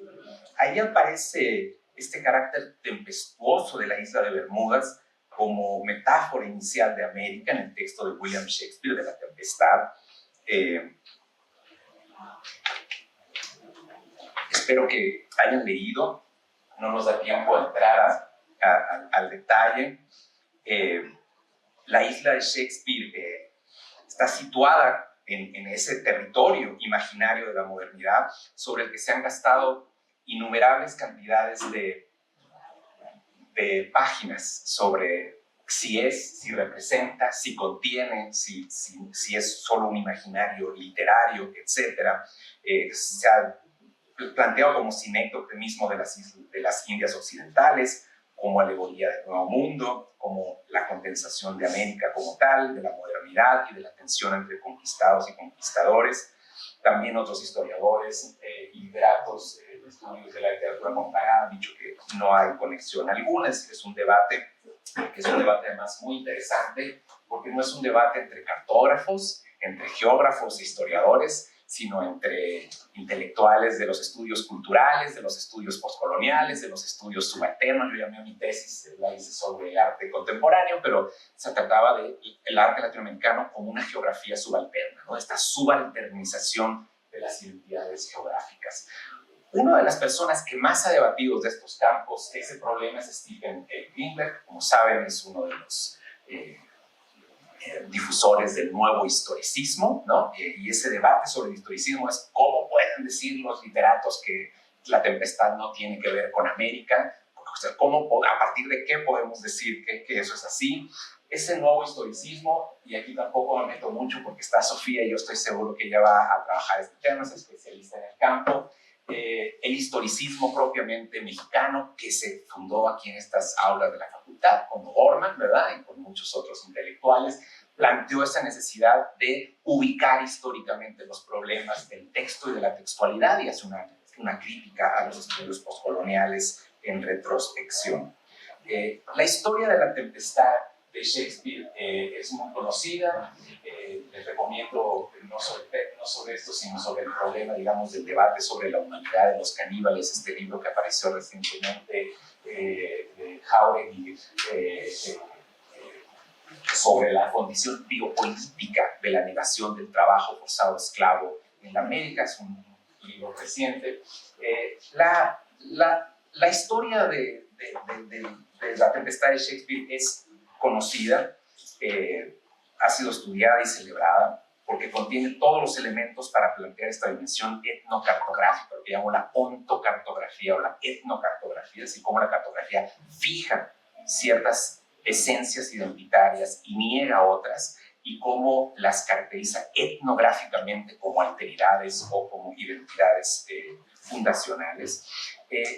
Ahí aparece este carácter tempestuoso de la isla de Bermudas como metáfora inicial de América en el texto de William Shakespeare de La Tempestad. Espero que hayan leído, no nos da tiempo de entrar al detalle. La isla de Shakespeare está situada en ese territorio imaginario de la modernidad sobre el que se han gastado innumerables cantidades de páginas sobre si representa, si contiene, si es solo un imaginario literario, etc. Se ha planteado como sinécdoque mismo de las Indias occidentales, como alegoría del Nuevo Mundo, como la condensación de América como tal, de la modernidad y de la tensión entre conquistados y conquistadores. También otros historiadores y literatos de estudios de la literatura comparada han dicho que no hay conexión alguna, es un debate que es un debate además muy interesante, porque no es un debate entre cartógrafos, entre geógrafos e historiadores, sino entre intelectuales de los estudios culturales, de los estudios postcoloniales, de los estudios subalternos. Yo llamé a mi tesis, la hice sobre el arte contemporáneo, pero se trataba del arte latinoamericano como una geografía subalterna, ¿no? Esta subalternización de las identidades geográficas. Una de las personas que más ha debatido de estos campos ese problema es Stephen Greenberg. Como saben, es uno de los difusores del nuevo historicismo, ¿no? Y ese debate sobre el historicismo es cómo pueden decir los literatos que La Tempestad no tiene que ver con América, o sea, a partir de qué podemos decir que eso es así. Ese nuevo historicismo, y aquí tampoco me meto mucho porque está Sofía y yo estoy seguro que ella va a trabajar este tema, es especialista en el campo. El historicismo propiamente mexicano que se fundó aquí en estas aulas de la facultad, con Borman, ¿verdad? Y con muchos otros intelectuales, planteó esa necesidad de ubicar históricamente los problemas del texto y de la textualidad y hace una crítica a los estudios postcoloniales en retrospección. La historia de La Tempestad de Shakespeare es muy conocida. Les recomiendo no sobre esto, sino sobre el problema, digamos, del debate sobre la humanidad de los caníbales, este libro que apareció recientemente de Jauregui, sobre la condición biopolítica de la negación del trabajo forzado esclavo en la América. Es un libro reciente. La historia de La Tempestad de Shakespeare es conocida, ha sido estudiada y celebrada porque contiene todos los elementos para plantear esta dimensión etnocartográfica, lo que llamo la ontocartografía o la etnocartografía, así como la cartografía fija ciertas esencias identitarias y niega otras, y cómo las caracteriza etnográficamente como alteridades o como identidades fundacionales.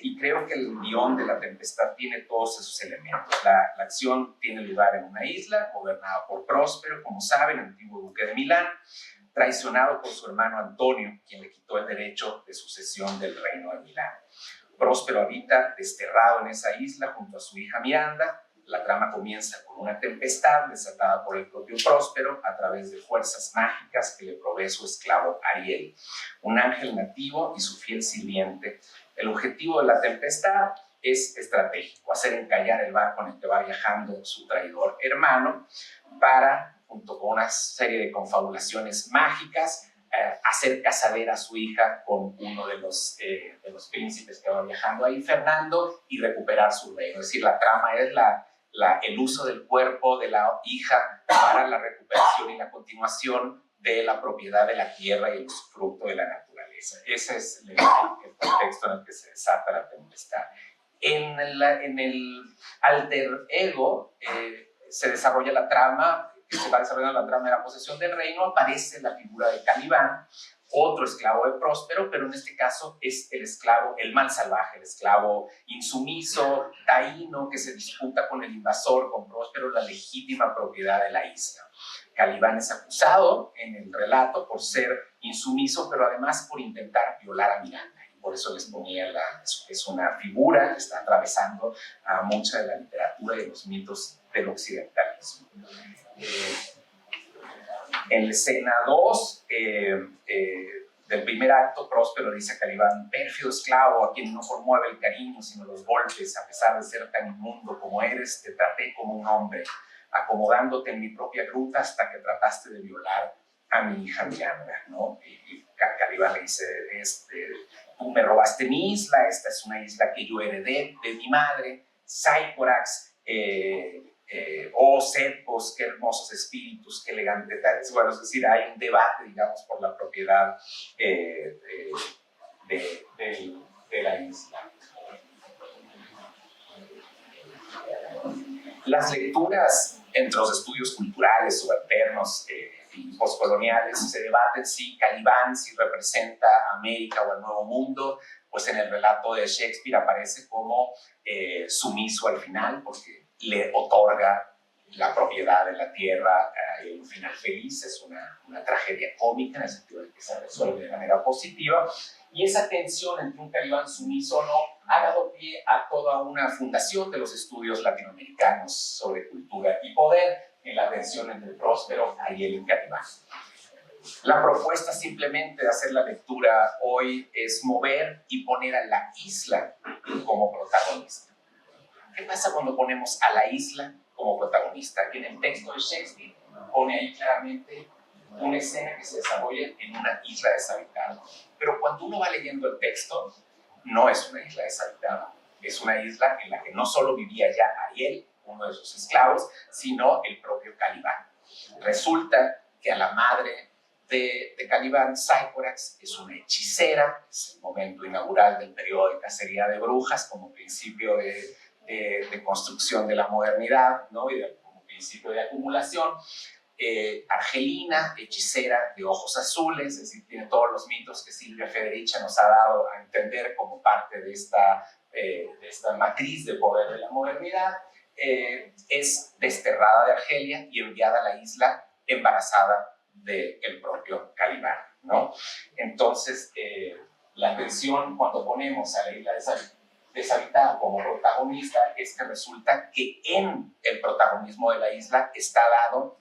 Y creo que el guión de La Tempestad tiene todos esos elementos. La acción tiene lugar en una isla gobernada por Próspero, como saben, antiguo duque de Milán, traicionado por su hermano Antonio, quien le quitó el derecho de sucesión del reino de Milán. Próspero habita desterrado en esa isla junto a su hija Miranda. La trama comienza con una tempestad desatada por el propio Próspero a través de fuerzas mágicas que le provee su esclavo Ariel, un ángel nativo y su fiel sirviente. El objetivo de la tempestad es estratégico: hacer encallar el barco en el que va viajando su traidor hermano para, junto con una serie de confabulaciones mágicas, hacer casadera a su hija con uno de los príncipes que va viajando ahí, Fernando, y recuperar su reino. Es decir, la trama es el uso del cuerpo de la hija para la recuperación y la continuación de la propiedad de la tierra y el usufructo de la naturaleza. Ese es el contexto en el que se desata la tempestad. En el alter ego se desarrolla la trama, se va desarrollando la trama de la posesión del reino. Aparece la figura de Calibán, otro esclavo de Próspero, pero en este caso es el esclavo, el mal salvaje, el esclavo insumiso, taíno, que se disputa con el invasor, con Próspero, la legítima propiedad de la isla. Calibán es acusado en el relato por ser insumiso, pero además por intentar violar a Miranda. Y por eso les ponía es una figura que está atravesando a mucha de la literatura y de los mitos del occidentalismo. En la escena 2 del primer acto, Próspero dice a Calibán: pérfido esclavo a quien no conmueve el cariño sino los golpes, a pesar de ser tan inmundo como eres, te traté como un hombre, acomodándote en mi propia gruta hasta que trataste de violar a mi hija Miranda, ¿no? Y Calibán le dice: tú me robaste mi isla, esta es una isla que yo heredé de mi madre, Sycorax, oh Setpos, qué hermosos espíritus, qué elegante tal. Bueno, es decir, hay un debate, digamos, por la propiedad de la isla. Las lecturas entre los estudios culturales subalternos y postcoloniales se debaten si Calibán si representa a América o al Nuevo Mundo. Pues en el relato de Shakespeare aparece como sumiso al final, porque le otorga la propiedad de la tierra y un final feliz. Es una tragedia cómica en el sentido de que se resuelve de manera positiva, y esa tensión entre un Calibán sumiso o no ha dado pie a toda una fundación de los estudios latinoamericanos sobre cultura y poder en la tensión entre Próspero, Ariel y Calibán. La propuesta simplemente de hacer la lectura hoy es mover y poner a la isla como protagonista. ¿Qué pasa cuando ponemos a la isla como protagonista? Que en el texto de Shakespeare pone ahí claramente una escena que se desarrolla en una isla deshabitada. Pero cuando uno va leyendo el texto, no es una isla deshabitada. Es una isla en la que no solo vivía ya Ariel, uno de sus esclavos, sino el propio Calibán. Resulta que a la madre de Calibán, Sycorax, es una hechicera. Es el momento inaugural del periodo de cacería de brujas como principio de construcción de la modernidad, ¿no? Y como principio de acumulación. Argelina, hechicera de ojos azules, es decir, tiene todos los mitos que Silvia Federici nos ha dado a entender como parte de esta matriz de poder de la modernidad. Es desterrada de Argelia y enviada a la isla embarazada del propio Calibán, ¿no? Entonces, la tensión cuando ponemos a la isla deshabitada como protagonista es que resulta que en el protagonismo de la isla está dado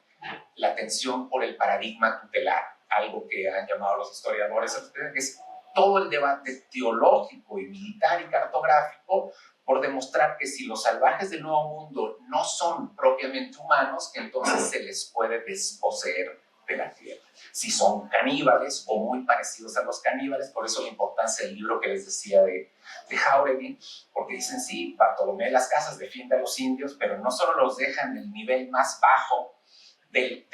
la tensión por el paradigma tutelar, algo que han llamado los historiadores, que es todo el debate teológico y militar y cartográfico por demostrar que si los salvajes del Nuevo Mundo no son propiamente humanos, entonces se les puede desposeer de la tierra. Si son caníbales o muy parecidos a los caníbales, por eso la importancia del libro que les decía de Jáuregui, porque dicen, sí, Bartolomé de las Casas defiende a los indios, pero no solo los deja en el nivel más bajo del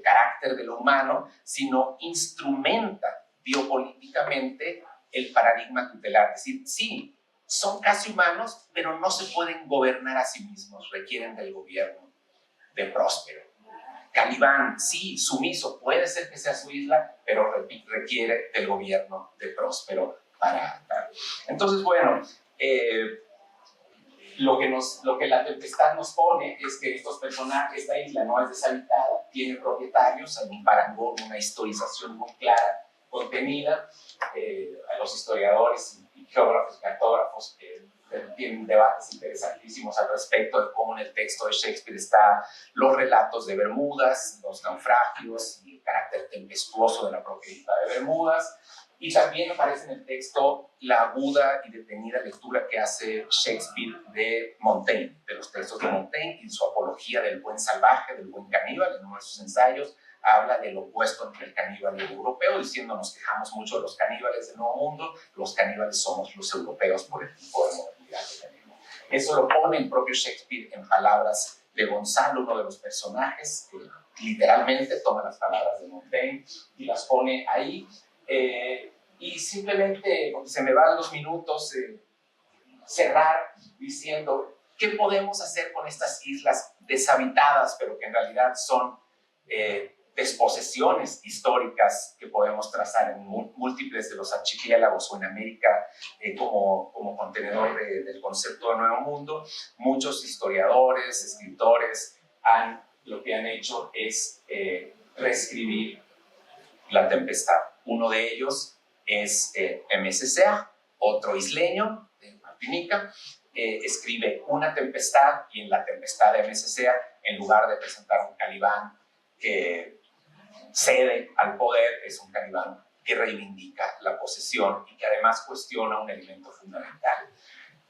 carácter de lo humano, sino instrumenta biopolíticamente el paradigma tutelar. Es decir, sí, son casi humanos, pero no se pueden gobernar a sí mismos, requieren del gobierno de Próspero. Calibán, sí, sumiso, puede ser que sea su isla, pero requiere del gobierno de Próspero para tal. Entonces, bueno, lo que la tempestad nos pone es que estos personajes, esta isla no es deshabitada, tiene propietarios, hay un parangón, una historización muy clara, contenida. A los historiadores y geógrafos y cartógrafos tienen debates interesantísimos al respecto de cómo en el texto de Shakespeare están los relatos de Bermudas, los naufragios y el carácter tempestuoso de la propia isla de Bermudas. Y también aparece en el texto la aguda y detenida lectura que hace Shakespeare de Montaigne, de los textos de Montaigne y su apología del buen salvaje, del buen caníbal. En uno de sus ensayos habla del opuesto entre el caníbal y el europeo, diciendo nos quejamos mucho de los caníbales del Nuevo Mundo, los caníbales somos los europeos por el tipo de modernidad que tenemos. Eso lo pone el propio Shakespeare en palabras de Gonzalo, uno de los personajes, que literalmente toma las palabras de Montaigne y las pone ahí. Y simplemente, porque se me van los minutos, cerrar diciendo qué podemos hacer con estas islas deshabitadas, pero que en realidad son desposesiones históricas que podemos trazar en múltiples de los archipiélagos o en América como contenedor del concepto de Nuevo Mundo. Muchos historiadores, escritores, lo que han hecho es reescribir La Tempestad. Uno de ellos es MSCA, otro isleño de Martinica, escribe Una Tempestad, y en La Tempestad de MSCA, en lugar de presentar un Calibán que cede al poder, es un Calibán que reivindica la posesión y que además cuestiona un elemento fundamental.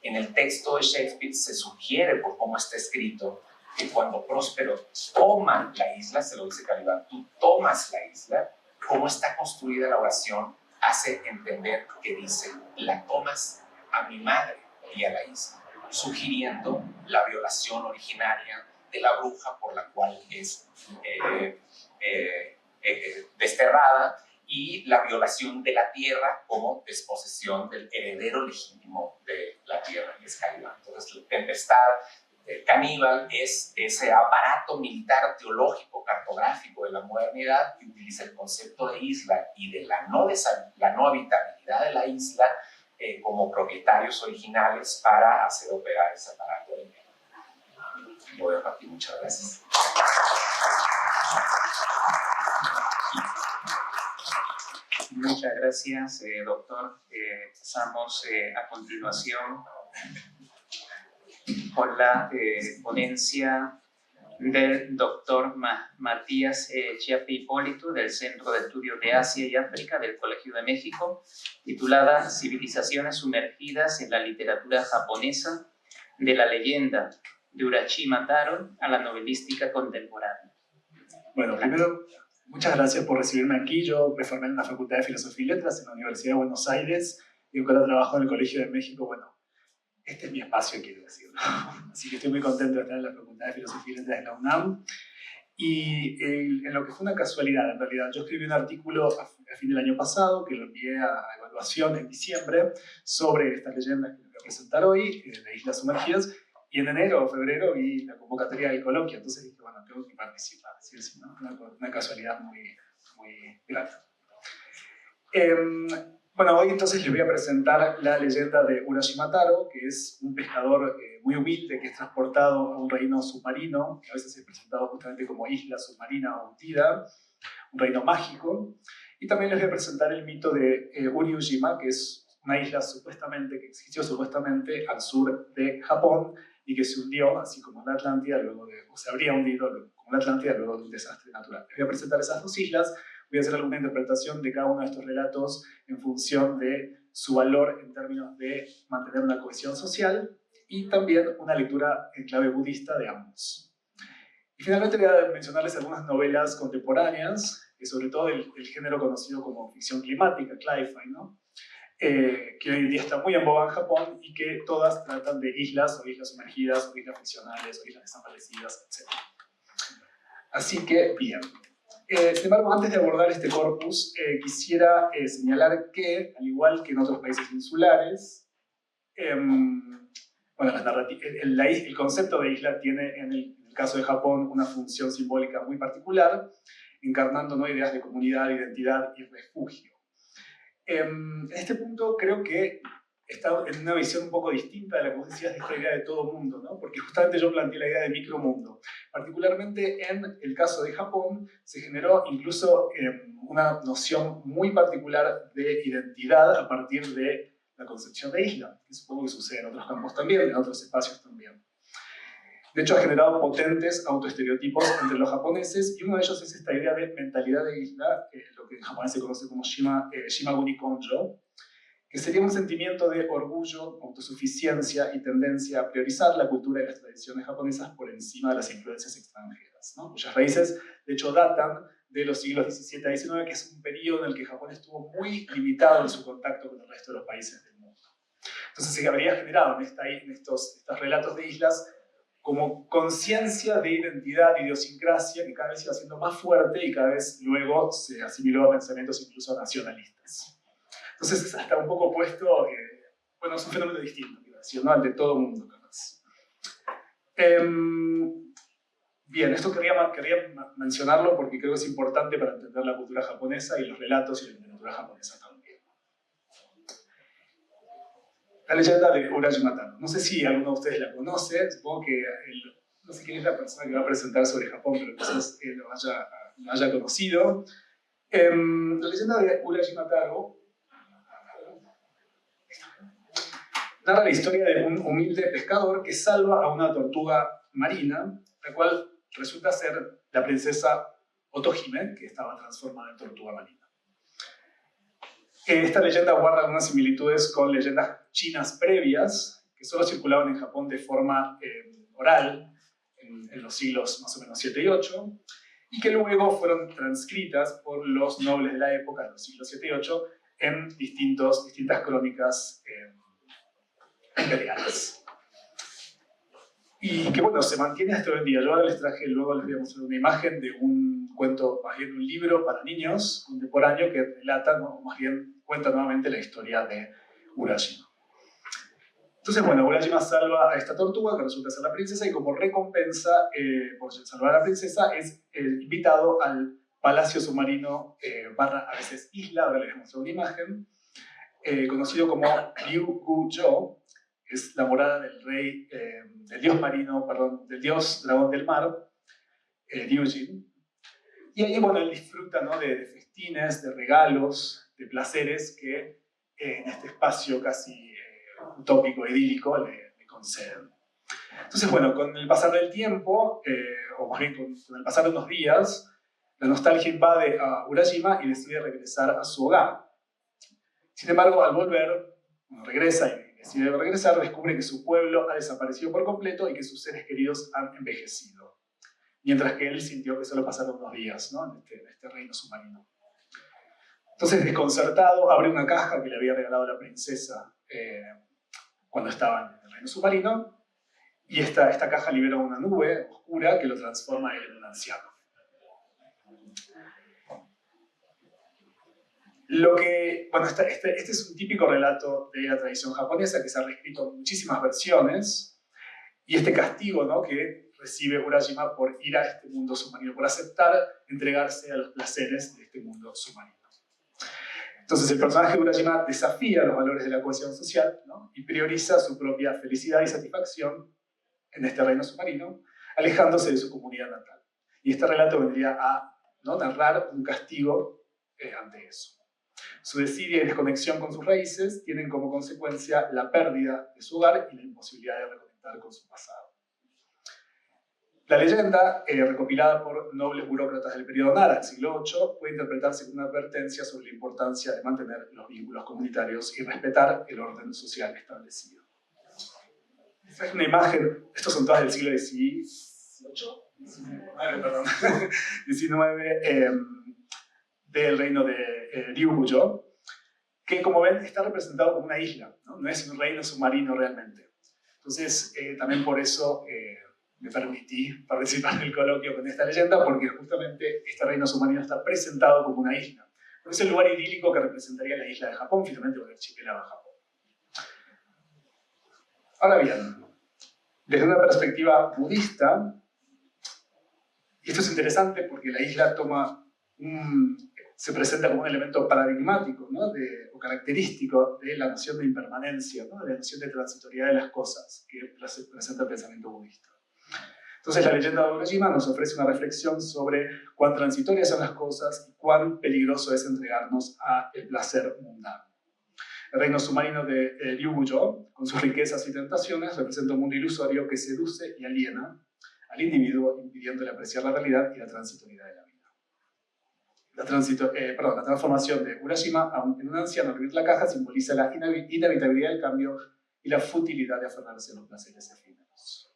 En el texto de Shakespeare se sugiere, por cómo está escrito, que cuando Próspero toma la isla, se lo dice Calibán, tú tomas la isla, cómo está construida la oración hace entender que dice, la tomas a mi madre y a la isla, sugiriendo la violación originaria de la bruja por la cual es desterrada, y la violación de la tierra como desposesión del heredero legítimo de la tierra, que es Calibán. Entonces, la tempestad caníbal es ese aparato militar, teológico, cartográfico de la modernidad que utiliza el concepto de isla y de la no habitabilidad de la isla como propietarios originales para hacer operar ese aparato de guerra. Voy a partir, muchas gracias. Muchas gracias, doctor. Pasamos a continuación con la ponencia del doctor Matías Chiappe Hipólito del Centro de Estudios de Asia y África del Colegio de México, titulada Civilizaciones sumergidas en la literatura japonesa, de la leyenda de Urashima Taro a la novelística contemporánea. Bueno, primero, muchas gracias por recibirme aquí. Yo me formé en la Facultad de Filosofía y Letras en la Universidad de Buenos Aires y ahora trabajo en el Colegio de México. Bueno, este es mi espacio, quiero decirlo. Así que estoy muy contento de estar en la Facultad de Filosofía y Letras de la UNAM. Y en lo que fue una casualidad, en realidad, yo escribí un artículo a fin del año pasado, que lo envié a evaluación en diciembre, sobre estas leyendas que les voy a presentar hoy, de Islas Sumergidas, y en enero o febrero vi la convocatoria del coloquio, entonces dije, bueno, tengo que participar, ¿sí? ¿No? Una casualidad muy, muy grata. Bueno, hoy entonces les voy a presentar la leyenda de Urashima Taro, que es un pescador muy humilde que es transportado a un reino submarino, que a veces es presentado justamente como isla submarina o hundida, un reino mágico. Y también les voy a presentar el mito de Uriujima, que es una isla supuestamente, que existió supuestamente al sur de Japón y que se hundió, así como la Atlántida, luego de, o se habría hundido como la Atlántida luego de un desastre natural. Les voy a presentar esas dos islas, voy a hacer alguna interpretación de cada uno de estos relatos en función de su valor en términos de mantener una cohesión social y también una lectura en clave budista de ambos. Y finalmente voy a mencionarles algunas novelas contemporáneas, que sobre todo el género conocido como ficción climática, cli-fi, ¿no? Que hoy en día está muy en boga en Japón y que todas tratan de islas o islas sumergidas o islas ficcionales o islas desaparecidas, etc. Así que, bien. Sin embargo, antes de abordar este corpus, quisiera señalar que, al igual que en otros países insulares, bueno, el concepto de isla tiene en el caso de Japón una función simbólica muy particular, encarnando, ¿no?, ideas de comunidad, identidad y refugio. En este punto creo que está en una visión un poco distinta de la que vos decías de esta idea de todo mundo, ¿no? Porque justamente yo planteé la idea de micromundo. Particularmente en el caso de Japón se generó incluso una noción muy particular de identidad a partir de la concepción de isla, que supongo que sucede en otros campos también, en otros espacios también. De hecho, ha generado potentes autoestereotipos entre los japoneses, y uno de ellos es esta idea de mentalidad de isla, lo que en japonés se conoce como Shimaguni Konjo, que sería un sentimiento de orgullo, autosuficiencia y tendencia a priorizar la cultura y las tradiciones japonesas por encima de las influencias extranjeras, ¿no?, cuyas raíces, de hecho, datan de los siglos XVII a XIX, que es un periodo en el que Japón estuvo muy limitado en su contacto con el resto de los países del mundo. Entonces se habría generado en estos relatos de islas como conciencia de identidad, de idiosincrasia, que cada vez iba siendo más fuerte y cada vez luego se asimiló a pensamientos incluso nacionalistas. Entonces es hasta un poco opuesto, bueno, es un fenómeno distinto, ¿no?, al de todo el mundo, capaz. Bien, esto quería mencionarlo porque creo que es importante para entender la cultura japonesa y los relatos y la literatura japonesa también. La leyenda de Urajima Taro. No sé si alguno de ustedes la conoce, supongo que no sé quién es la persona que va a presentar sobre Japón, pero quizás lo haya conocido. La leyenda de Urajima Taro narra la historia de un humilde pescador que salva a una tortuga marina, la cual resulta ser la princesa Otohime, que estaba transformada en tortuga marina. Esta leyenda guarda algunas similitudes con leyendas chinas previas, que solo circulaban en Japón de forma oral en los siglos más o menos 7 y 8, y que luego fueron transcritas por los nobles de la época, de los siglos 7 y 8, en distintas crónicas imperiales. Y que, bueno, se mantiene hasta hoy en día. Yo ahora luego les voy a mostrar una imagen de un cuento, más bien un libro para niños contemporáneo que relata, ¿no?, o más bien cuenta nuevamente la historia de Urajima. Entonces, bueno, Urajima salva a esta tortuga que resulta ser la princesa, y como recompensa por salvar a la princesa es invitado al palacio submarino barra a veces isla, ahora les voy a mostrar una imagen, conocido como Ryugu-jo, que es la morada del rey, del dios marino, perdón, del dios dragón del mar, Ryujin. Y ahí, bueno, él disfruta, ¿no?, de festines, de regalos, de placeres que en este espacio casi utópico, idílico, le conceden. Entonces, bueno, con el pasar del tiempo, o más bien con el pasar de unos días, la nostalgia invade a Urajima y decide regresar a su hogar. Sin embargo, al volver, bueno, regresa y decide regresar, descubre que su pueblo ha desaparecido por completo y que sus seres queridos han envejecido. Mientras que él sintió que solo pasaron unos días, ¿no?, en este reino submarino. Entonces, desconcertado, abre una caja que le había regalado la princesa cuando estaba en el reino submarino, y esta caja libera una nube oscura que lo transforma a él en un anciano. Bueno, este es un típico relato de la tradición japonesa que se ha reescrito en muchísimas versiones, y este castigo, ¿no?, que recibe Urajima por ir a este mundo submarino, por aceptar entregarse a los placeres de este mundo submarino. Entonces el personaje de Urajima desafía los valores de la cohesión social, ¿no?, y prioriza su propia felicidad y satisfacción en este reino submarino, alejándose de su comunidad natal. Y este relato vendría a, ¿no?, narrar un castigo ante eso. Su desidia y desconexión con sus raíces tienen como consecuencia la pérdida de su hogar y la imposibilidad de reconectar con su pasado. La leyenda, recopilada por nobles burócratas del periodo Nara, del siglo VIII, puede interpretarse como una advertencia sobre la importancia de mantener los vínculos comunitarios y respetar el orden social establecido. Esta es una imagen, estos son todas del siglo XVIII, perdón, XIX, del reino de Ryuguyo, que como ven está representado como una isla, no es un reino submarino realmente. Entonces, también por eso me permití participar del coloquio con esta leyenda, porque justamente este reino submarino está presentado como una isla. Por ese lugar idílico que representaría la isla de Japón, finalmente, o el archipiélago de Japón. Ahora bien, desde una perspectiva budista, y esto es interesante porque la isla se presenta como un elemento paradigmático, ¿no? O característico de la noción de impermanencia, ¿no? De la noción de transitoriedad de las cosas que presenta el pensamiento budista. Entonces la leyenda de Oroshima nos ofrece una reflexión sobre cuán transitorias son las cosas y cuán peligroso es entregarnos al placer mundano. El reino submarino de Ryuguyo, con sus riquezas y tentaciones, representa un mundo ilusorio que seduce y aliena al individuo, impidiéndole apreciar la realidad y la transitoriedad de la vida. La transformación de Urashima en un anciano al abrir la caja simboliza la inevitabilidad del cambio y la futilidad de aferrarse a los placeres efímeros.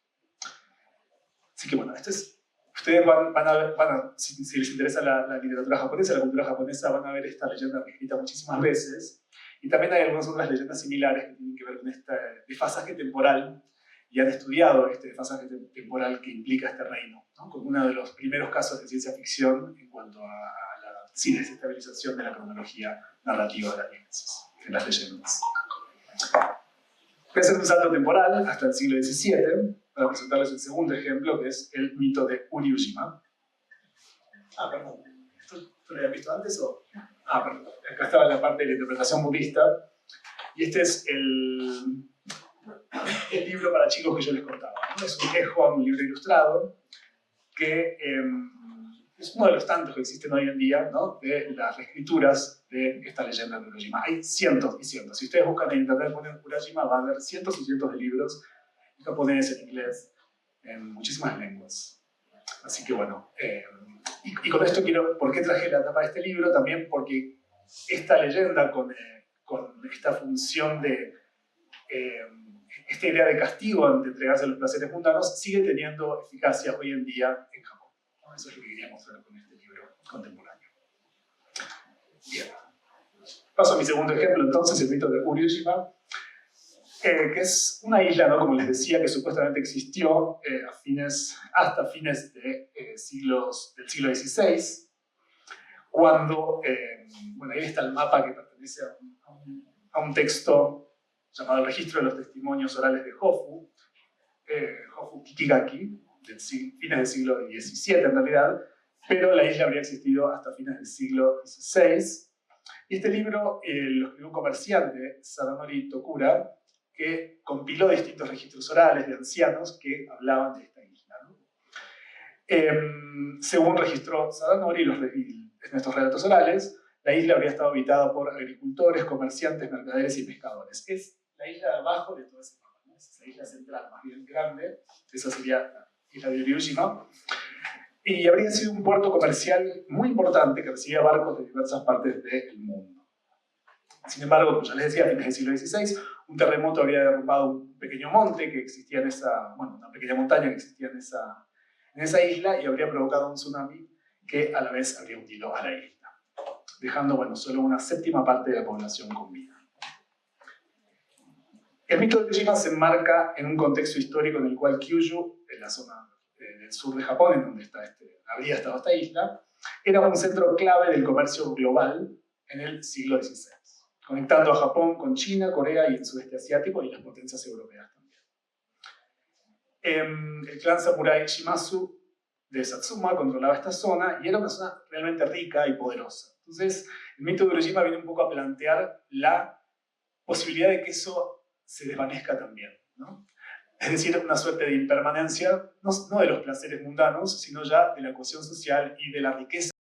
Así que bueno, ustedes van a ver, si les interesa la literatura japonesa, la cultura japonesa, van a ver esta leyenda escrita muchísimas veces. Y también hay algunas otras leyendas similares que tienen que ver con este desfasaje temporal, y han estudiado este desfasaje temporal que implica este reino, ¿no? Como uno de los primeros casos de ciencia ficción en cuanto a la desestabilización de la cronología narrativa de las leyendas. Voy a hacer un salto temporal hasta el siglo XVII para presentarles el segundo ejemplo, que es el mito de Uryūjima. Perdón. ¿Esto lo habían visto antes o...? Perdón. Acá estaba la parte de la interpretación budista. Y este es el libro para chicos que yo les contaba, ¿no? Es un Kehon, un libro ilustrado, que es uno de los tantos que existen hoy en día, ¿no? De las reescrituras de esta leyenda de Oroshima. Hay cientos y cientos. Si ustedes buscan en internet, ponen Oroshima, van a ver cientos y cientos de libros en japonés, en inglés, en muchísimas lenguas. Así que bueno, y con esto ¿por qué traje la tapa de este libro? También porque esta leyenda con esta función de esta idea de castigo ante entregarse a los placeres mundanos sigue teniendo eficacia hoy en día en Japón. Eso es lo que quería mostrar con este libro contemporáneo. Bien. Paso a mi segundo ejemplo, entonces, el mito de Uryūjima, que es una isla, ¿no? Como les decía, que supuestamente existió hasta fines del siglo XVI, cuando, ahí está el mapa que pertenece a un texto llamado el Registro de los Testimonios Orales de Hofu, Hofu Kikigaki, fines del siglo XVII en realidad, pero la isla habría existido hasta fines del siglo XVI. Y este libro lo escribió un comerciante, Sadanori Tokura, que compiló distintos registros orales de ancianos que hablaban de esta isla, ¿no? Según registró Sadanori en estos relatos orales, la isla habría estado habitada por agricultores, comerciantes, mercaderes y pescadores. Es la isla de abajo de todo ese mapa, ¿no? Es esa isla central más bien grande, esa sería la isla de Uryūjima, y habría sido un puerto comercial muy importante que recibía barcos de diversas partes del mundo. Sin embargo, como ya les decía, a fines del siglo XVI, un terremoto habría derrumbado un pequeño monte que existía una pequeña montaña que existía en esa isla, y habría provocado un tsunami que a la vez habría hundido a la isla, dejando solo una séptima parte de la población con vida. El mito de Uryūjima se enmarca en un contexto histórico en el cual Kyushu, en la zona del sur de Japón, en donde habría estado esta isla, era un centro clave del comercio global en el siglo XVI, conectando a Japón con China, Corea y el sudeste asiático y las potencias europeas también. El clan samurái Shimazu de Satsuma controlaba esta zona y era una zona realmente rica y poderosa. Entonces, el mito de Uryūjima viene un poco a plantear la posibilidad de que eso se desvanezca también, ¿no? Es decir, una suerte de impermanencia, no de los placeres mundanos, sino ya de la cohesión social y de la riqueza